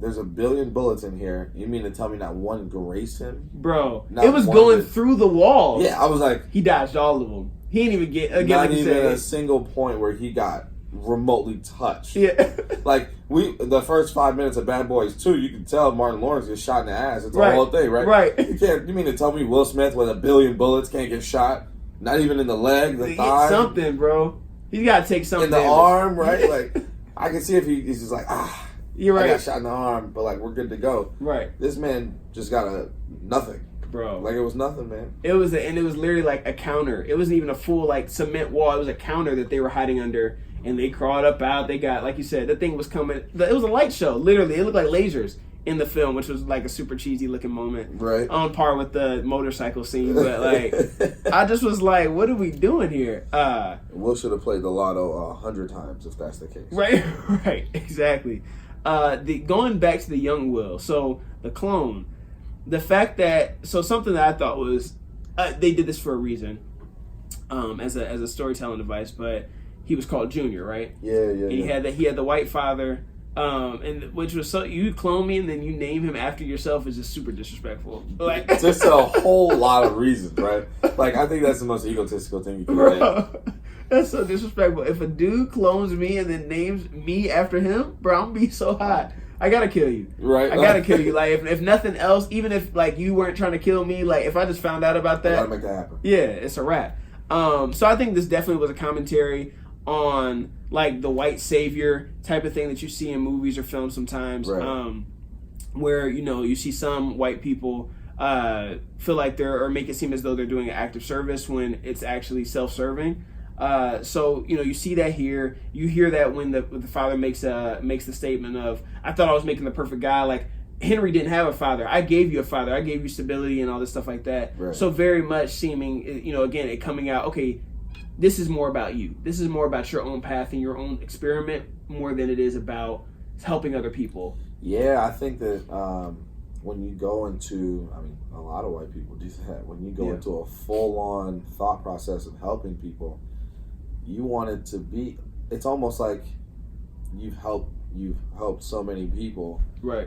Speaker 3: there's a billion bullets in here. You mean to tell me not one grazed him?
Speaker 2: Bro, it was going through the walls.
Speaker 3: Yeah, I was like...
Speaker 2: He dodged all of them. He didn't even get... Again,
Speaker 3: not even a single point where he got remotely touched.
Speaker 2: Yeah.
Speaker 3: Like, the first 5 minutes of Bad Boys 2, you can tell Martin Lawrence gets shot in the ass. It's a whole thing, right?
Speaker 2: Right.
Speaker 3: You mean to tell me Will Smith with a billion bullets can't get shot? Not even in the leg, the thigh?
Speaker 2: Something, bro. He's got to take something.
Speaker 3: In the arm, right? Like, I can see if he's just like,
Speaker 2: you're right.
Speaker 3: I got shot in the arm, but like, we're good to go.
Speaker 2: Right.
Speaker 3: This man just got nothing.
Speaker 2: Bro.
Speaker 3: Like, it was nothing, man.
Speaker 2: It was literally like a counter. It wasn't even a full, like, cement wall. It was a counter that they were hiding under, and they crawled up out. They got, like you said, that thing was coming. It was a light show, literally. It looked like lasers in the film, which was like a super cheesy looking moment.
Speaker 3: Right.
Speaker 2: On par with the motorcycle scene. But, like, I just was like, what are we doing here?
Speaker 3: Will should have played the lotto 100 times if that's the case.
Speaker 2: Right, right, exactly. Going back to the young Will, so the clone, the fact that, so something that I thought was, they did this for a reason, as a storytelling device, but he was called Junior, right?
Speaker 3: Yeah. And
Speaker 2: he had the white father, and which was so, you clone me and then you name him after yourself is just super disrespectful. Like,
Speaker 3: just a whole lot of reasons, right? Like, I think that's the most egotistical thing you can do.
Speaker 2: That's so disrespectful. If a dude clones me and then names me after him, bro, I'm gonna be so hot. I gotta kill you.
Speaker 3: Right.
Speaker 2: I gotta kill you. Like, if nothing else, even if, like, you weren't trying to kill me, like, if I just found out about that.
Speaker 3: I gotta make that happen.
Speaker 2: Yeah, it's a wrap. So I think this definitely was a commentary on, like, the white savior type of thing that you see in movies or films sometimes.
Speaker 3: Right.
Speaker 2: Where, you see some white people feel like or make it seem as though they're doing an act of service when it's actually self-serving. So you see that here. You hear that when the father makes the statement of, I thought I was making the perfect guy. Like, Henry didn't have a father. I gave you a father. I gave you stability and all this stuff like that.
Speaker 3: Right.
Speaker 2: So very much seeming, again, it coming out, okay, this is more about you. This is more about your own path and your own experiment more than it is about helping other people.
Speaker 3: Yeah, I think that when you go into, I mean, a lot of white people do that. When you go into a full-on thought process of helping people, you want it to be. It's almost like you've helped so many people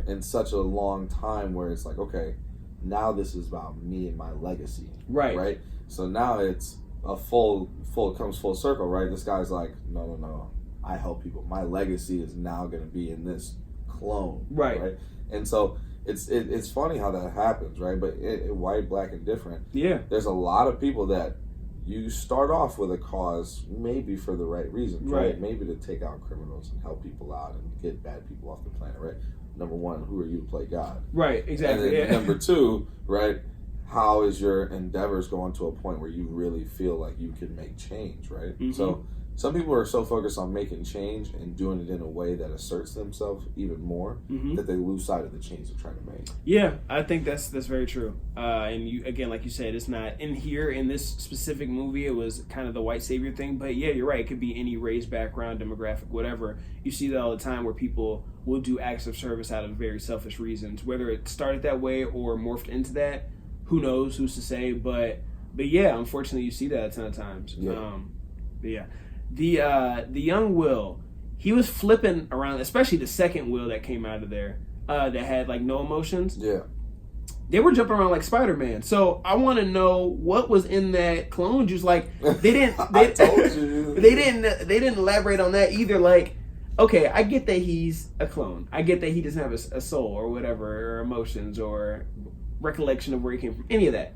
Speaker 3: in such a long time, where it's like, okay, now this is about me and my legacy, right. So now it's a comes full circle, right? This guy's like, no, I help people. My legacy is now going to be in this clone, right? And so it's funny how that happens, right? But white, black, and different. Yeah, there's a lot of people that you start off with a cause maybe for the right reasons, right? Maybe to take out criminals and help people out and get bad people off the planet, right? Number one, who are you to play God? Right, exactly. And then number two, right? How is your endeavors going to a point where you really feel like you can make change, right? Mm-hmm. So some people are so focused on making change and doing it in a way that asserts themselves even more that they lose sight of the change they're trying to make. Yeah, I think that's very true. And you, again, like you said, it's not in here in this specific movie. It was kind of the white savior thing, but yeah, you're right. It could be any race, background, demographic, whatever. You see that all the time where people will do acts of service out of very selfish reasons, whether it started that way or morphed into that. Who knows? Who's to say? But yeah, unfortunately, you see that a ton of times. Yeah. But yeah. The young Will, he was flipping around, especially the second Will that came out of there, that had like no emotions. Yeah, they were jumping around like Spider-Man. So I want to know what was in that clone juice. Like they didn't, I told you. they didn't elaborate on that either. Like, okay, I get that he's a clone. I get that he doesn't have a soul or whatever, or emotions or recollection of where he came from. Any of that.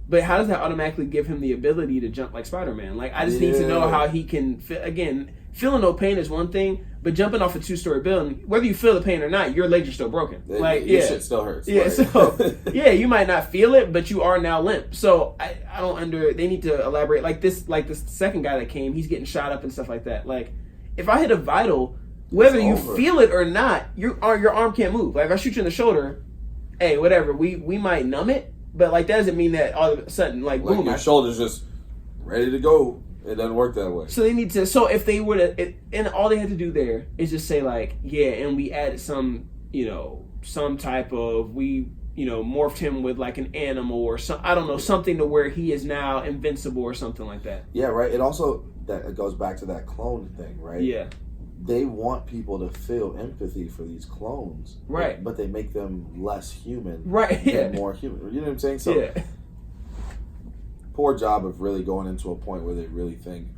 Speaker 3: But how does that automatically give him the ability to jump like Spider-Man? Like, I just need to know how he can, feeling no pain is one thing, but jumping off a 2-story building, whether you feel the pain or not, your legs are still broken. Like, your shit still hurts. Yeah, like. So, yeah, you might not feel it, but you are now limp. So, I don't they need to elaborate. Like this second guy that came, he's getting shot up and stuff like that. Like, if I hit a vital, whether you feel it or not, your arm can't move. Like, if I shoot you in the shoulder, hey, whatever, we might numb it. But like that doesn't mean that all of a sudden like boom, your shoulder's just ready to go. It doesn't work that way. So they need to. So if they were to, and all they had to do there is just say like, yeah, and we added some type of morphed him with like an animal or some, I don't know, something to where he is now invincible or something like that. Yeah, right. It also it goes back to that clone thing, right? Yeah. They want people to feel empathy for these clones, right? But they make them less human, right? And more human. You know what I'm saying? So, poor job of really going into a point where they really think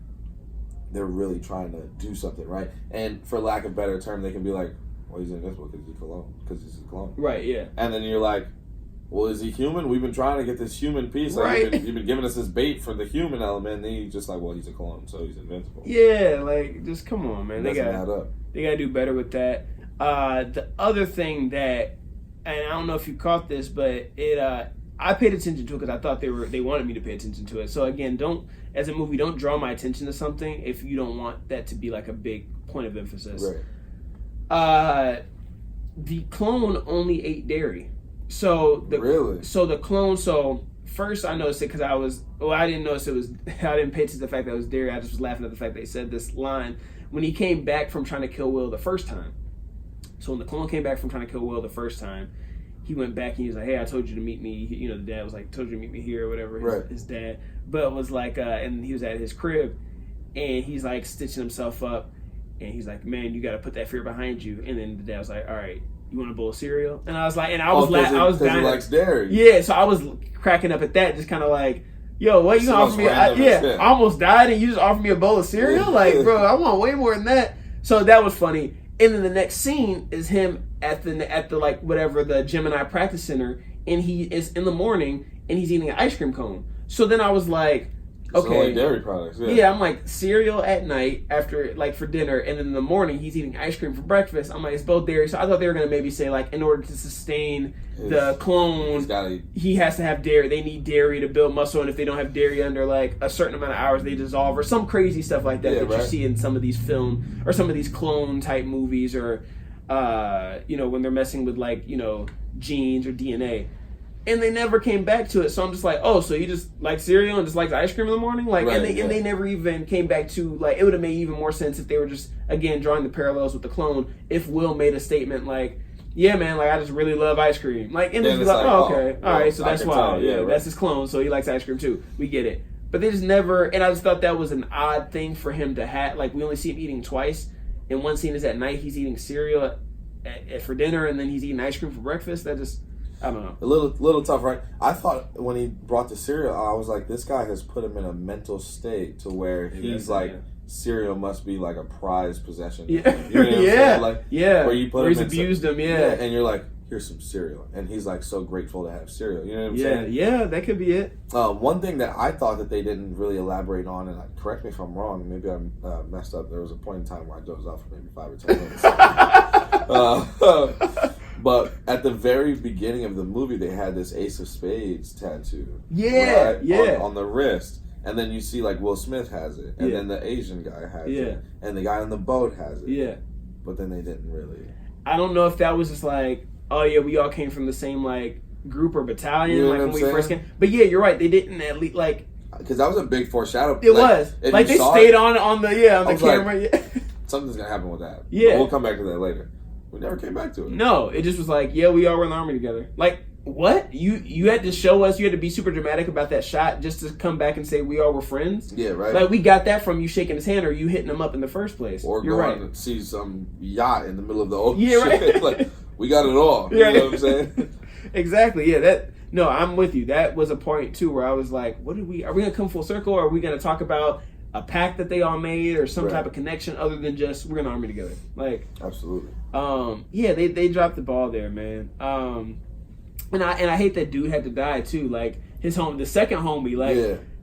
Speaker 3: they're really trying to do something, right? And for lack of better term, they can be like, "Well, he's invincible because he's a clone, right? Yeah." And then you're like, well, is he human? We've been trying to get this human piece. Like, right. You've been giving us this bait for the human element, and then you just like, well, he's a clone, so he's invincible. Yeah, like, just come on, man. They gotta do better with that. The other thing that, and I don't know if you caught this, but I paid attention to it because I thought they wanted me to pay attention to it. So again, as a movie, don't draw my attention to something if you don't want that to be like a big point of emphasis. Right. The clone only ate dairy. So the clone. So first I noticed it because I didn't notice it was. I didn't pay attention to the fact that it was dairy. I just was laughing at the fact they said this line when he came back from trying to kill Will the first time. So when the clone came back from trying to kill Will the first time, he went back and he was like, "Hey, I told you to meet me." The dad was like, "Told you to meet me here," or whatever. His dad, but it was like, and he was at his crib, and he's like stitching himself up, and he's like, "Man, you got to put that fear behind you." And then the dad was like, "All right. You want a bowl of cereal?" And I was like, I was dying. He likes dairy. Yeah, so I was cracking up at that, just kind of like, yo, what you gonna offer me? I almost died, and you just offered me a bowl of cereal? Like, bro, I want way more than that. So that was funny. And then the next scene is him at the like whatever the Gemini practice center, and he is in the morning, and he's eating an ice cream cone. So then I was like, okay, only dairy products. Yeah, I'm like cereal at night after like for dinner, and then in the morning he's eating ice cream for breakfast. I'm like, it's both dairy. So I thought they were gonna maybe say like in order to sustain the clone, he has to have dairy. They need dairy to build muscle, and if they don't have dairy under like a certain amount of hours, they dissolve or some crazy stuff like that you see in some of these film or some of these clone type movies or when they're messing with like genes or DNA. And they never came back to it, so I'm just like, oh, so you just like cereal and just like ice cream in the morning, like, and they never even came back to like. It would have made even more sense if they were just again drawing the parallels with the clone. If Will made a statement like,
Speaker 2: yeah, man, like I just really love ice cream. Like, and
Speaker 3: Then
Speaker 2: it's
Speaker 3: it's
Speaker 2: like,
Speaker 3: like,
Speaker 2: oh, okay,
Speaker 3: oh,
Speaker 2: all right,
Speaker 3: well,
Speaker 2: so
Speaker 3: I
Speaker 2: that's
Speaker 3: can
Speaker 2: why.
Speaker 3: tell,
Speaker 2: Yeah,
Speaker 3: right.
Speaker 2: that's his clone, so he likes ice cream too. We get it. But they just never, and I just thought that was an odd thing for him to have. Like, we only see him eating twice. And one scene is at night, he's eating cereal for dinner, and then he's eating ice cream for breakfast. That just, I don't know.
Speaker 3: A little tough, right? I thought when he brought the cereal, I was like, this guy has put him in a mental state to where he's like, cereal must be like a prized possession.
Speaker 2: Yeah,
Speaker 3: you know what I'm saying? Like,
Speaker 2: where
Speaker 3: you put
Speaker 2: he's
Speaker 3: him
Speaker 2: abused him,
Speaker 3: and you're like, here's some cereal, and he's like so grateful to have cereal. You know what I'm saying?
Speaker 2: Yeah, that could be it.
Speaker 3: One thing that I thought that they didn't really elaborate on, and correct me if I'm wrong, maybe I messed up. There was a point in time where I dozed off for maybe 5 or 10 minutes. But at the very beginning of the movie, they had this Ace of Spades tattoo.
Speaker 2: Yeah,
Speaker 3: right? On the wrist. And then you see like Will Smith has it, and then the Asian guy has it, and the guy on the boat has it.
Speaker 2: Yeah.
Speaker 3: But then they didn't really.
Speaker 2: I don't know if that was just like, oh yeah, we all came from the same like group or battalion,
Speaker 3: you know
Speaker 2: like when we first came. But yeah, you're right. They didn't at least like.
Speaker 3: Because that was a big foreshadow.
Speaker 2: It was like they stayed on the camera.
Speaker 3: Like, something's gonna happen with that.
Speaker 2: Yeah,
Speaker 3: but we'll come back to that later. We never came back to it.
Speaker 2: No, it just was like, yeah, we all were in the army together. Like, what? You had to show us, you had to be super dramatic about that shot just to come back and say we all were friends?
Speaker 3: Yeah, right.
Speaker 2: Like, we got that from you shaking his hand or you hitting him up in the first place.
Speaker 3: Or
Speaker 2: You're
Speaker 3: going
Speaker 2: right.
Speaker 3: to see some yacht in the middle of the ocean.
Speaker 2: Yeah, right.
Speaker 3: Like, we got it all. You know what I'm saying?
Speaker 2: Exactly, yeah. No, I'm with you. That was a point, too, where I was like, are we going to come full circle or are we going to talk about a pact that they all made or some type of connection other than just we're in the army together? Like,
Speaker 3: absolutely.
Speaker 2: Yeah, they dropped the ball there, man. And I hate that dude had to die too. Like the second homie,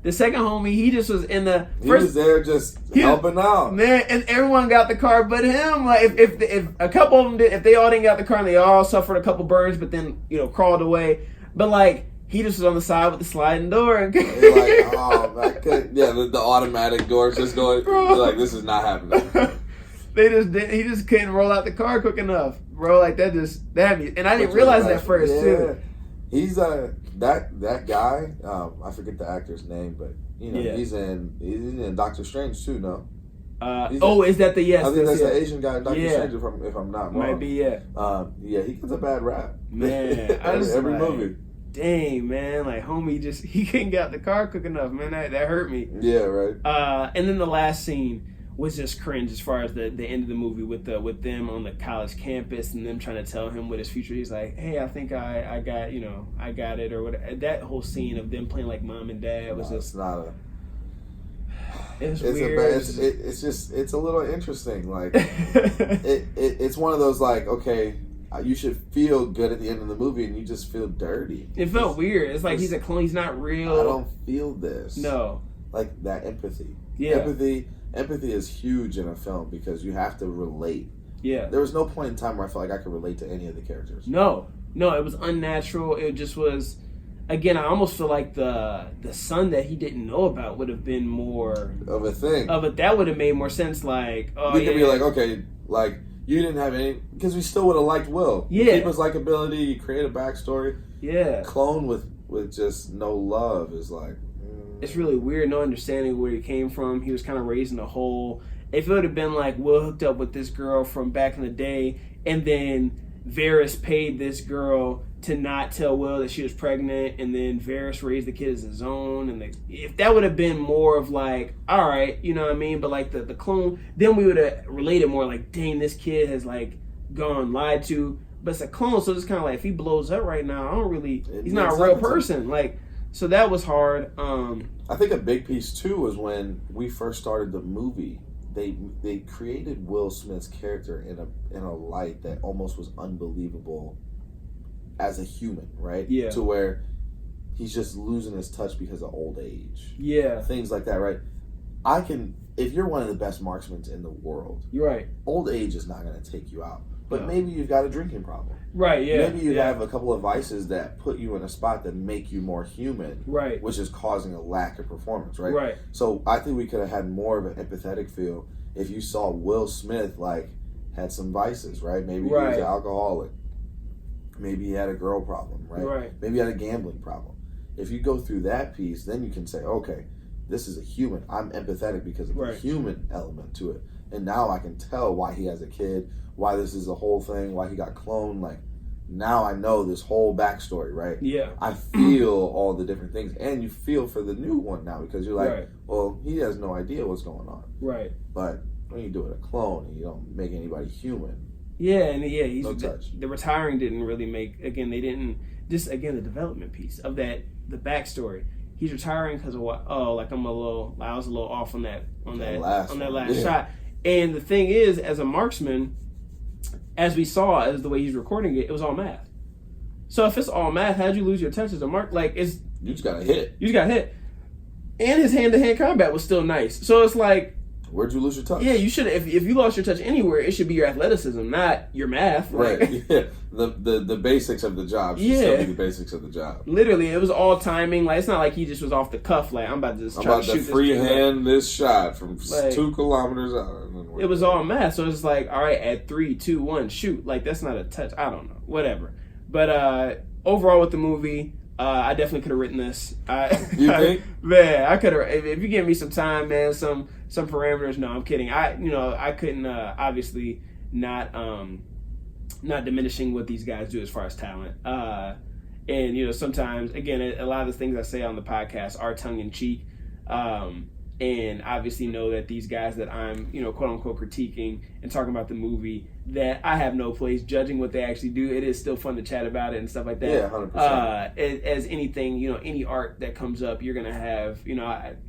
Speaker 2: the second homie, he just was in the
Speaker 3: first. He was there just helping out,
Speaker 2: man. And everyone got the car, but him. Like if a couple of them did, if they all didn't get the car, and they all suffered a couple burns, but then crawled away. But like he just was on the side with the sliding door, and
Speaker 3: like, oh, the automatic doors just going. Like this is not happening.
Speaker 2: He just couldn't roll out the car quick enough, bro. Like that me, and I didn't realize that first too.
Speaker 3: He's that guy. I forget the actor's name, but he's in Doctor Strange too. No.
Speaker 2: Is that the yes?
Speaker 3: I think that's the Asian guy in Doctor Strange. If I'm not wrong,
Speaker 2: might be
Speaker 3: yeah. He gets a bad rap.
Speaker 2: Man,
Speaker 3: every movie.
Speaker 2: Dang, man, like homie he couldn't get out the car quick enough, man. That hurt me.
Speaker 3: Yeah, right.
Speaker 2: And then the last scene was just cringe as far as the end of the movie with them on the college campus and them trying to tell him what his future. He's like, hey, I think I got I got it or whatever. That whole scene of them playing like mom and dad was just not a. It's weird.
Speaker 3: It's a little interesting. Like it's one of those like, okay, you should feel good at the end of the movie and you just feel dirty.
Speaker 2: It felt weird. It's like he's a clone. He's not real.
Speaker 3: I don't feel this.
Speaker 2: No.
Speaker 3: Like that empathy.
Speaker 2: Yeah.
Speaker 3: Empathy is huge in a film because you have to relate.
Speaker 2: Yeah.
Speaker 3: There was no point in time where I felt like I could relate to any of the characters.
Speaker 2: No, it was unnatural. It just was. Again, I almost feel like the son that he didn't know about would have been more
Speaker 3: of a thing.
Speaker 2: That would have made more sense. Like,
Speaker 3: we could be like, okay, like you didn't have any because we still would have liked Will.
Speaker 2: Yeah.
Speaker 3: You keep his likability. You create a backstory.
Speaker 2: Yeah.
Speaker 3: Clone with just no love is like.
Speaker 2: It's really weird, no understanding where he came from. He was kind of raised in a hole. If it would have been like Will hooked up with this girl from back in the day, and then Varys paid this girl to not tell Will that she was pregnant, and then Varys raised the kid as his own, and if that would have been more of like, all right, you know what I mean? But like the clone, then we would have related more like, dang, this kid has like gone lied to. But it's a clone, so it's kind of like if he blows up right now, he's not a real person. Like. So that was hard.
Speaker 3: I think a big piece too was when we first started the movie. They created Will Smith's character in a light that almost was unbelievable as a human, right?
Speaker 2: Yeah.
Speaker 3: To where he's just losing his touch because of old age.
Speaker 2: Yeah.
Speaker 3: Things like that, right? If you're one of the best marksmen in the world,
Speaker 2: you're right.
Speaker 3: Old age is not going to take you out. But maybe you've got a drinking problem.
Speaker 2: Right, yeah.
Speaker 3: Maybe you have a couple of vices that put you in a spot that make you more human.
Speaker 2: Right.
Speaker 3: Which is causing a lack of performance, right?
Speaker 2: Right.
Speaker 3: So I think we could have had more of an empathetic feel if you saw Will Smith, like, had some vices, right? Maybe he was an alcoholic. Maybe he had a girl problem, right?
Speaker 2: Right.
Speaker 3: Maybe he had a gambling problem. If you go through that piece, then you can say, okay, this is a human. I'm empathetic because of the human element to it. and now I can tell why he has a kid, why this is the whole thing, why he got cloned. Like, now I know this whole backstory, right?
Speaker 2: Yeah.
Speaker 3: I feel all the different things, and you feel for the new one now because you're like, well, he has no idea what's going on.
Speaker 2: Right.
Speaker 3: But when you do it a clone and you don't make anybody human.
Speaker 2: Yeah, and he's
Speaker 3: no touch.
Speaker 2: The retiring didn't really make, again, they didn't, just again, the development piece of that, the backstory. He's retiring because of what? Oh, like I was a little off on that last shot. And the thing is, as a marksman, as we saw, as the way he's recording it, it was all math. So if it's all math, how'd you lose your touch as a mark? Like, you
Speaker 3: just got hit.
Speaker 2: And his hand-to-hand combat was still nice. So it's like,
Speaker 3: where'd you lose your touch?
Speaker 2: Yeah, you should. If you lost your touch anywhere, it should be your athleticism, not your math.
Speaker 3: Right. Yeah. The basics of the job should still be the basics of the job.
Speaker 2: Literally, it was all timing. Like, it's not like he just was off the cuff. Like, I'm about to just try to shoot
Speaker 3: freehand this shot from 2 kilometers out.
Speaker 2: It was all math. So it's like, all right, at 3, 2, 1, shoot. Like, that's not a touch. I don't know. Whatever. But overall with the movie, I definitely could have written this.
Speaker 3: You think?
Speaker 2: Man, I could have. If you give me some time, man, some parameters. No, I'm kidding. I couldn't obviously not diminishing what these guys do as far as talent. And sometimes, again, a lot of the things I say on the podcast are tongue in cheek. And obviously know that these guys that I'm, quote unquote critiquing and talking about the movie, that I have no place judging what they actually do. It is still fun to chat about it and stuff like that.
Speaker 3: Yeah, 100%.
Speaker 2: As anything, any art that comes up, you're going to have,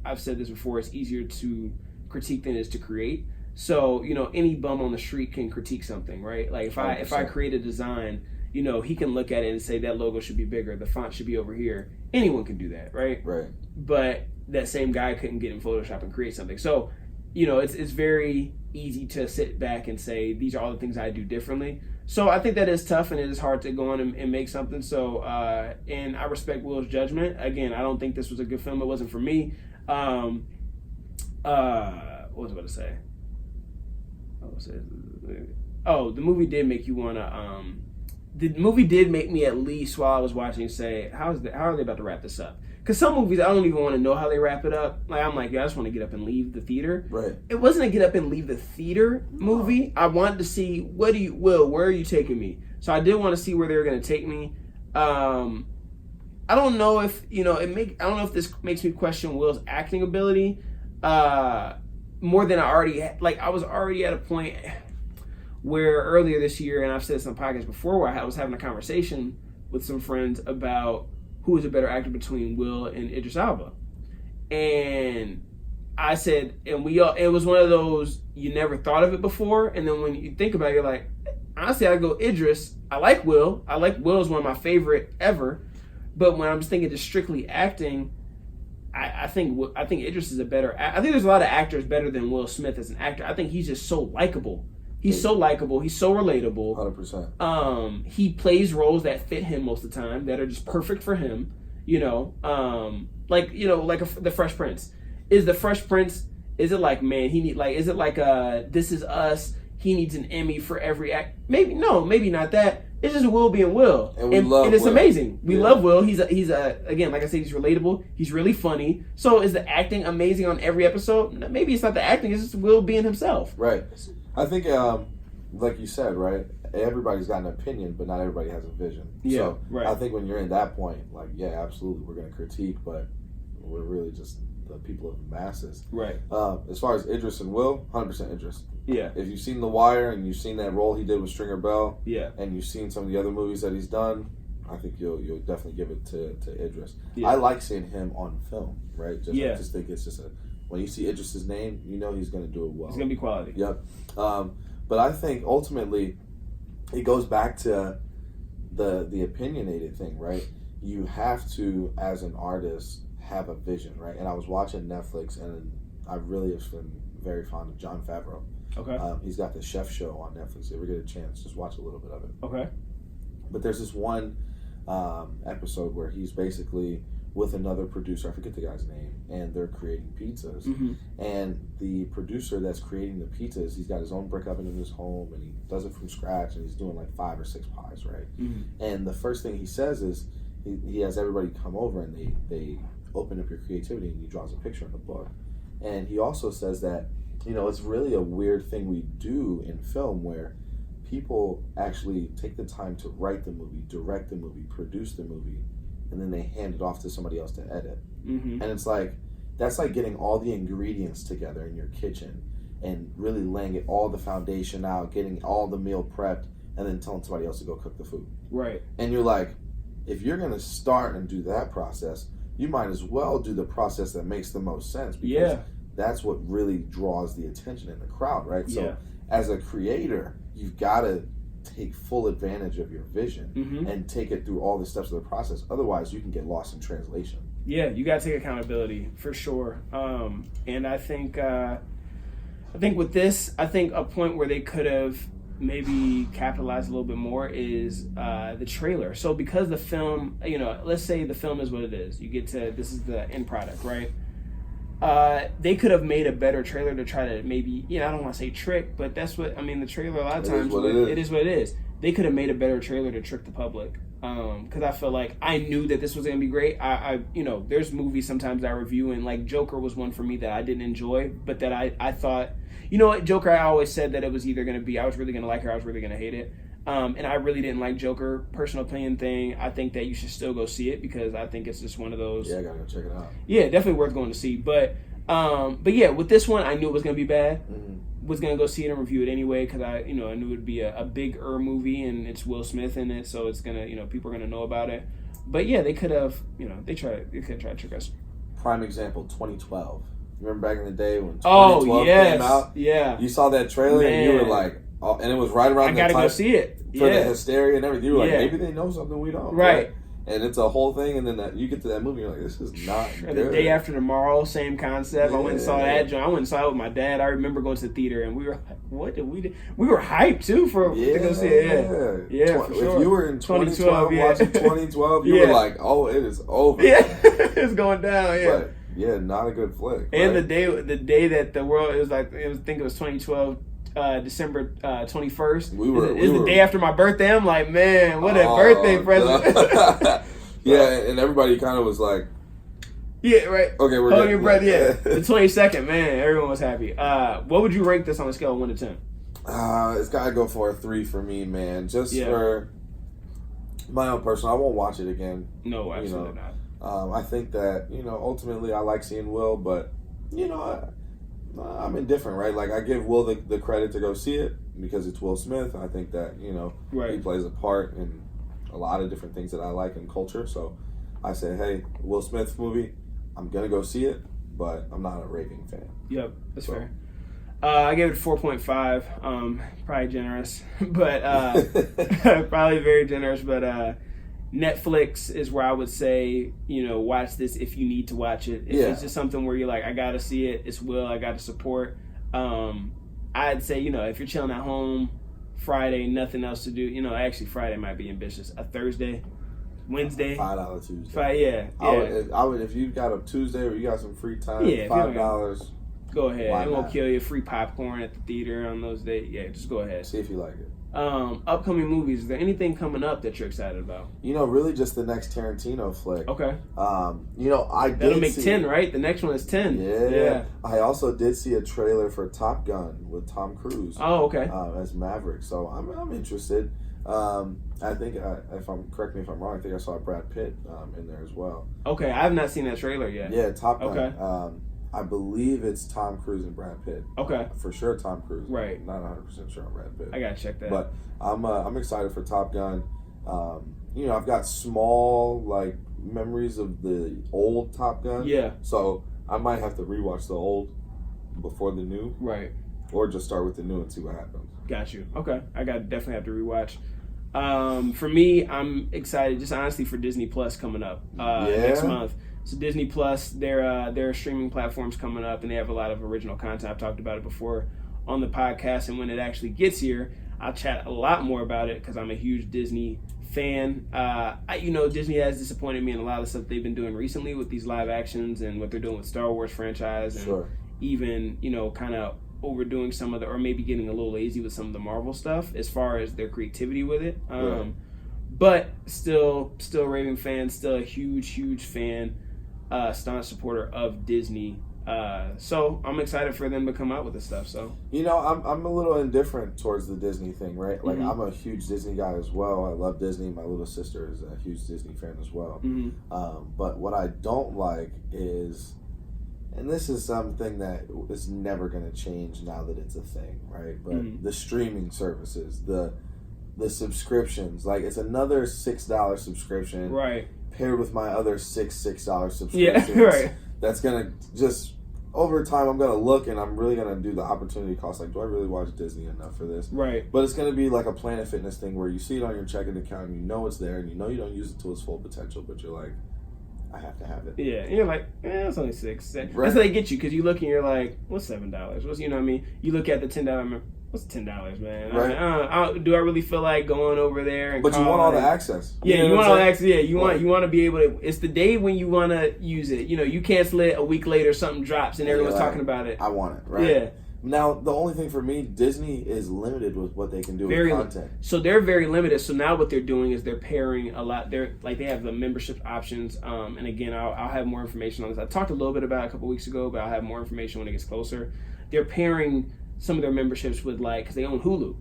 Speaker 2: I've said this before, it's easier to critique than it is to create. So, any bum on the street can critique something, right? Like if I create a design, he can look at it and say that logo should be bigger, the font should be over here. Anyone can do that, right?
Speaker 3: Right.
Speaker 2: But that same guy couldn't get in Photoshop and create something. So, it's very easy to sit back and say, these are all the things I do differently. So I think that is tough and it is hard to go on and make something. So, and I respect Will's judgment. Again, I don't think this was a good film. It wasn't for me. What was I about to say? Oh, the movie did make you want to, the movie did make me, at least while I was watching, say, how are they about to wrap this up? Because some movies, I don't even want to know how they wrap it up. Like, I'm like, I just want to get up and leave the theater.
Speaker 3: Right.
Speaker 2: It wasn't a get up and leave the theater movie. I wanted to see, where are you taking me? So I did want to see where they were going to take me. I don't know if, I don't know if this makes me question Will's acting ability more than I already had. Like, I was already at a point where earlier this year, and I've said this on the podcast before, where I was having a conversation with some friends about who is a better actor between Will and Idris Elba. And I said, and it was one of those, you never thought of it before. And then when you think about it, you're like, honestly, I go Idris. I like Will. Will is one of my favorite ever. But when I'm just thinking just strictly acting, I think Idris is a better. I think there's a lot of actors better than Will Smith as an actor. I think he's just so likable. He's so likable. He's so relatable.
Speaker 3: 100%.
Speaker 2: He plays roles that fit him most of the time, that are just perfect for him. The Fresh Prince. Is the Fresh Prince? Is it like, man, is it like This Is Us? He needs an Emmy for every act. Maybe not that. It's just Will being Will, and it's Will. Amazing. We love Will. He's again, like I said, he's relatable. He's really funny. So is the acting amazing on every episode? Maybe it's not the acting. It's just Will being himself.
Speaker 3: Right. I think, like you said, right, everybody's got an opinion, but not everybody has a vision.
Speaker 2: Yeah,
Speaker 3: so
Speaker 2: right.
Speaker 3: I think when you're in that point, like, yeah, absolutely, we're going to critique, but we're really just the people of the masses.
Speaker 2: Right.
Speaker 3: As far as Idris and Will, 100% Idris.
Speaker 2: Yeah.
Speaker 3: If you've seen The Wire and you've seen that role he did with Stringer Bell,
Speaker 2: yeah, and
Speaker 3: you've seen some of the other movies that he's done, I think you'll definitely give it to Idris. Yeah. I like seeing him on film, right? I just think it's just when you see Idris's name, you know he's going to do it well.
Speaker 2: It's going to be quality.
Speaker 3: Yep. But I think ultimately it goes back to the opinionated thing, right? You have to, as an artist, have a vision, right? And I was watching Netflix, and I really have been very fond of Jon Favreau.
Speaker 2: Okay.
Speaker 3: He's got the chef show on Netflix. If you ever get a chance, just watch a little bit of it.
Speaker 2: Okay.
Speaker 3: But there's this one episode where he's basically with another producer, I forget the guy's name, and they're creating pizzas. Mm-hmm. And the producer that's creating the pizzas, he's got his own brick oven in his home, and he does it from scratch, and he's doing like 5 or 6 pies, right? Mm-hmm. And the first thing he says is he has everybody come over, and they open up your creativity, and he draws a picture in the book. And he also says that it's really a weird thing we do in film where people actually take the time to write the movie, direct the movie, produce the movie, and then they hand it off to somebody else to edit.
Speaker 2: Mm-hmm.
Speaker 3: And it's like, that's like getting all the ingredients together in your kitchen and really laying all the foundation out, getting all the meal prepped, and then telling somebody else to go cook the food.
Speaker 2: Right.
Speaker 3: And you're like, if you're going to start and do that process, you might as well do the process that makes the most sense, because that's what really draws the attention in the crowd, right? So as a creator, you've got to take full advantage of your vision and take it through all the steps of the process. Otherwise, you can get lost in translation.
Speaker 2: Yeah, you got to take accountability for sure. And I think with this, I think a point where they could have maybe capitalized a little bit more is the trailer. So because the film, let's say the film is what it is. You get to, this is the end product, right? They could have made a better trailer to try to maybe, I don't want to say trick, but that's what, the trailer a lot of times, it is what it is. They could have made a better trailer to trick the public. Because I feel like I knew that this was going to be great. I there's movies sometimes I review, and like Joker was one for me that I didn't enjoy, but that I thought, Joker, I always said that it was either going to be, I was really going to like it or I was really going to hate it. And I really didn't like Joker, personal opinion thing. I think that you should still go see it because I think it's just one of those.
Speaker 3: Yeah, I gotta go check it out.
Speaker 2: Yeah, definitely worth going to see. But yeah, with this one, I knew it was going to be bad. Was going to go see it and review it anyway because I knew it would be a bigger movie and it's Will Smith in it, so it's going to, people are going to know about it. But yeah, they could have, they could have tried to trick us.
Speaker 3: Prime example, 2012. Remember back in the day when 2012 came out?
Speaker 2: Yeah.
Speaker 3: You saw that trailer and you were like, oh, and it was right around
Speaker 2: the time. I gotta go see it.
Speaker 3: For the hysteria and everything. You were like, maybe they know something we don't.
Speaker 2: Right.
Speaker 3: And it's a whole thing, and then you get to that movie, you're like, this is not good.
Speaker 2: The Day After Tomorrow, same concept. I went and saw that. I went and saw it with my dad. I remember going to the theater, and we were like, what did we do? We were hyped, too, to go see it. Yeah, for sure.
Speaker 3: If you were in 2012 watching 2012, you were like, oh, it is over.
Speaker 2: Yeah, it's going down,
Speaker 3: But, yeah, not a good flick.
Speaker 2: And the day that the world, I think it was 2012, December 21st. It was the day after my birthday. I'm like, man, what a birthday present.
Speaker 3: Yeah, and everybody kind of was like,
Speaker 2: yeah, right.
Speaker 3: Okay, we're
Speaker 2: holding your breath. Yeah, the 22nd, man, everyone was happy. What would you rank this on a scale of 1 to 10?
Speaker 3: It's gotta go for a 3 for me, man. Just for my own personal, I won't watch it again.
Speaker 2: No, absolutely not.
Speaker 3: I think that ultimately I like seeing Will, but I'm indifferent, right? Like, I give Will the credit to go see it because it's Will Smith. I think that, he plays a part in a lot of different things that I like in culture. So I say, hey, Will Smith movie, I'm going to go see it, but I'm not a raving fan.
Speaker 2: Yep, that's fair. I gave it 4.5. Probably generous, but probably very generous. But Netflix is where I would say, watch this if you need to watch it. If it's just something where you're like, I got to see it, it's Will, I got to support. I'd say, if you're chilling at home, Friday, nothing else to do. Actually, Friday might be ambitious. A Thursday, Wednesday,
Speaker 3: $5 Tuesday. I would if you got a Tuesday or you got some free time. $5.
Speaker 2: Go ahead. It won't kill you. Free popcorn at the theater on those days. Yeah, just go ahead.
Speaker 3: See if you like it.
Speaker 2: Upcoming movies. Is there anything coming up that you're excited about?
Speaker 3: Really just the next Tarantino flick.
Speaker 2: Okay.
Speaker 3: That'll
Speaker 2: make 10, right? The next one is 10.
Speaker 3: Yeah. I also did see a trailer for Top Gun with Tom Cruise.
Speaker 2: Oh, okay.
Speaker 3: As Maverick, so I'm interested. I think correct me if I'm wrong, I think I saw Brad Pitt in there as well.
Speaker 2: Okay, I have not seen that trailer yet.
Speaker 3: Yeah, Top Gun.
Speaker 2: Okay.
Speaker 3: I believe it's Tom Cruise and Brad Pitt.
Speaker 2: Okay.
Speaker 3: For sure Tom Cruise.
Speaker 2: Right.
Speaker 3: Not 100% sure on Brad Pitt.
Speaker 2: I gotta check that.
Speaker 3: But I'm excited for Top Gun. I've got small memories of the old Top Gun.
Speaker 2: Yeah.
Speaker 3: So I might have to rewatch the old before the new.
Speaker 2: Right.
Speaker 3: Or just start with the new and see what happens.
Speaker 2: Got you. Okay. I definitely have to rewatch. For me, I'm excited just honestly for Disney Plus coming up next month. So Disney Plus, their streaming platforms coming up, and they have a lot of original content. I've talked about it before on the podcast, and when it actually gets here, I'll chat a lot more about it because I'm a huge Disney fan. Disney has disappointed me in a lot of the stuff they've been doing recently with these live actions and what they're doing with Star Wars franchise, and even kind of overdoing some of or maybe getting a little lazy with some of the Marvel stuff as far as their creativity with it. But still raving fan, still a huge fan. Staunch supporter of Disney So I'm excited for them to come out with this stuff. So
Speaker 3: You know, I'm a little indifferent towards the Disney thing, right? Like,
Speaker 2: Mhm.
Speaker 3: I'm a huge Disney guy as well. I love Disney. My little sister is a huge Disney fan as well. But what I don't like is, and this is something that is never going to change now that it's a thing, right? But the streaming services, the subscriptions, like it's another $6 subscription,
Speaker 2: right.
Speaker 3: paired with my other $6 subscriptions.
Speaker 2: Yeah, right.
Speaker 3: That's gonna just over time. I'm gonna look and I'm really gonna do the opportunity cost. Like, do I really watch Disney enough for this?
Speaker 2: Right.
Speaker 3: But it's gonna be like a Planet Fitness thing where you see it on your checking account and you know it's there and you know you don't use it to its full potential, but you're like, I have to have it.
Speaker 2: Yeah, and you're like, it's only $6.
Speaker 3: Right.
Speaker 2: That's how they get you, because you look and you're like, what's $7? What's, you know what I mean? You look at the $10. What's $10, man?
Speaker 3: Right.
Speaker 2: Do I really feel like going over there? And
Speaker 3: But you want all the access.
Speaker 2: Yeah, you want all the access. Yeah, you
Speaker 3: Right.
Speaker 2: want to be able to. It's the day when you want to use it. You know, you cancel it a week later, something drops, and everyone's
Speaker 3: You're like,
Speaker 2: talking about it.
Speaker 3: I want it. Right.
Speaker 2: Yeah.
Speaker 3: Now the only thing for me, Disney is limited with what they can do
Speaker 2: Very
Speaker 3: with content.
Speaker 2: So they're very limited. So now what they're doing is they're pairing a lot. They're like, they have the membership options. And again, I'll have more information on this. I talked a little bit about it a couple weeks ago, but I'll have more information when it gets closer. They're pairing some of their memberships with, like, because they own Hulu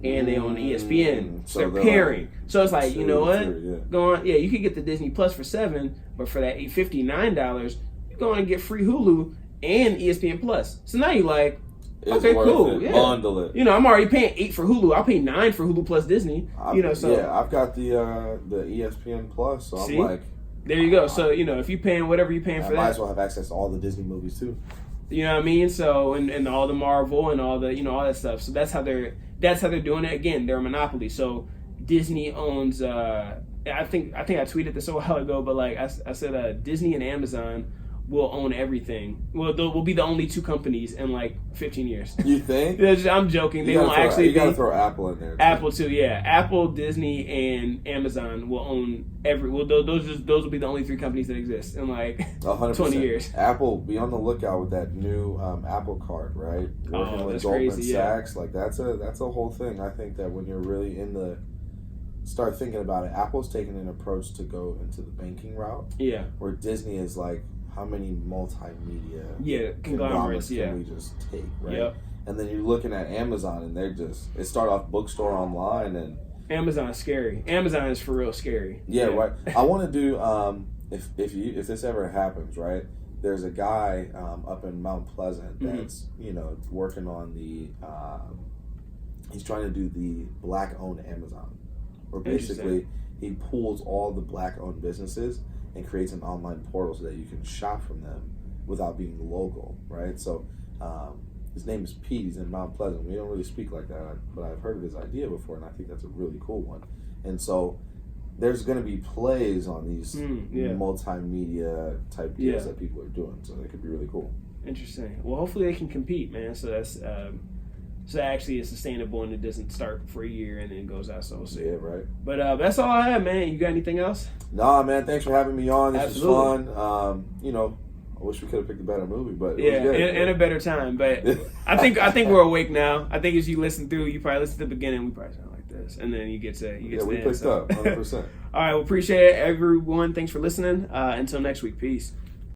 Speaker 2: and they own ESPN. So they're pairing. So it's like, you know what? Go on. Yeah, you could get the Disney Plus for $7, but for that $59, you're going to get free Hulu and ESPN Plus. So now you're like,
Speaker 3: It's
Speaker 2: okay,
Speaker 3: worth
Speaker 2: cool.
Speaker 3: it.
Speaker 2: Yeah.
Speaker 3: Bundle it.
Speaker 2: You know, I'm already paying $8 for Hulu. I'll pay $9 for Hulu plus Disney. So
Speaker 3: yeah, I've got the ESPN Plus, so
Speaker 2: See?
Speaker 3: I'm like,
Speaker 2: there you go. So, if you're paying whatever you're paying
Speaker 3: I
Speaker 2: for
Speaker 3: might
Speaker 2: that,
Speaker 3: as well have access to all the Disney movies too.
Speaker 2: you know what I mean? So, and all the Marvel and all the, all that stuff. So that's how they're doing it. Again, they're a monopoly. So Disney owns, I think I tweeted this a while ago, but like I said, Disney and Amazon will own everything. Well, will be the only two companies in like 15 years.
Speaker 3: You think?
Speaker 2: I'm joking. They won't actually.
Speaker 3: You gotta throw Apple in there. Too.
Speaker 2: Apple too, yeah. Apple, Disney, and Amazon will own every. Well, those will be the only three companies that exist in like
Speaker 3: 100%.
Speaker 2: 20 years.
Speaker 3: Apple, be on the lookout with that new Apple Card, right? Working with Goldman
Speaker 2: crazy,
Speaker 3: Sachs, like that's a whole thing. I think that when you're really start thinking about it, Apple's taking an approach to go into the banking route.
Speaker 2: Yeah.
Speaker 3: Where Disney is like, how many multimedia
Speaker 2: conglomerates
Speaker 3: can we just take, right?
Speaker 2: Yep.
Speaker 3: And then you're looking at Amazon, and it started off bookstore online, and
Speaker 2: Amazon is scary. Amazon is for real scary.
Speaker 3: Yeah. Right. I want to do if this ever happens, right? There's a guy up in Mount Pleasant that's working on the he's trying to do the black-owned Amazon, where basically he pulls all the black-owned businesses and creates an online portal so that you can shop from them without being local, right? So his name is Pete. He's in Mount Pleasant. We don't really speak like that, but I've heard of his idea before, and I think that's a really cool one. And so there's going to be plays on these multimedia type deals that people are doing, so they could be really cool.
Speaker 2: Interesting. Well, hopefully they can compete, man. So that's so actually it's sustainable and it doesn't start for a year and then goes out. So we'll see.
Speaker 3: Yeah, right.
Speaker 2: But that's all I have, man. You got anything else?
Speaker 3: Nah, man. Thanks for having me on. This
Speaker 2: Absolutely.
Speaker 3: was fun. I wish we could have picked a better movie, but
Speaker 2: yeah,
Speaker 3: it was good.
Speaker 2: and a better time. But I think we're awake now. I think as you listen through, you probably listen to the beginning. We probably sound like this, and then you get to
Speaker 3: we
Speaker 2: the
Speaker 3: picked
Speaker 2: end,
Speaker 3: up 100%.
Speaker 2: All right, well, appreciate it, everyone. Thanks for listening. Until next week, peace.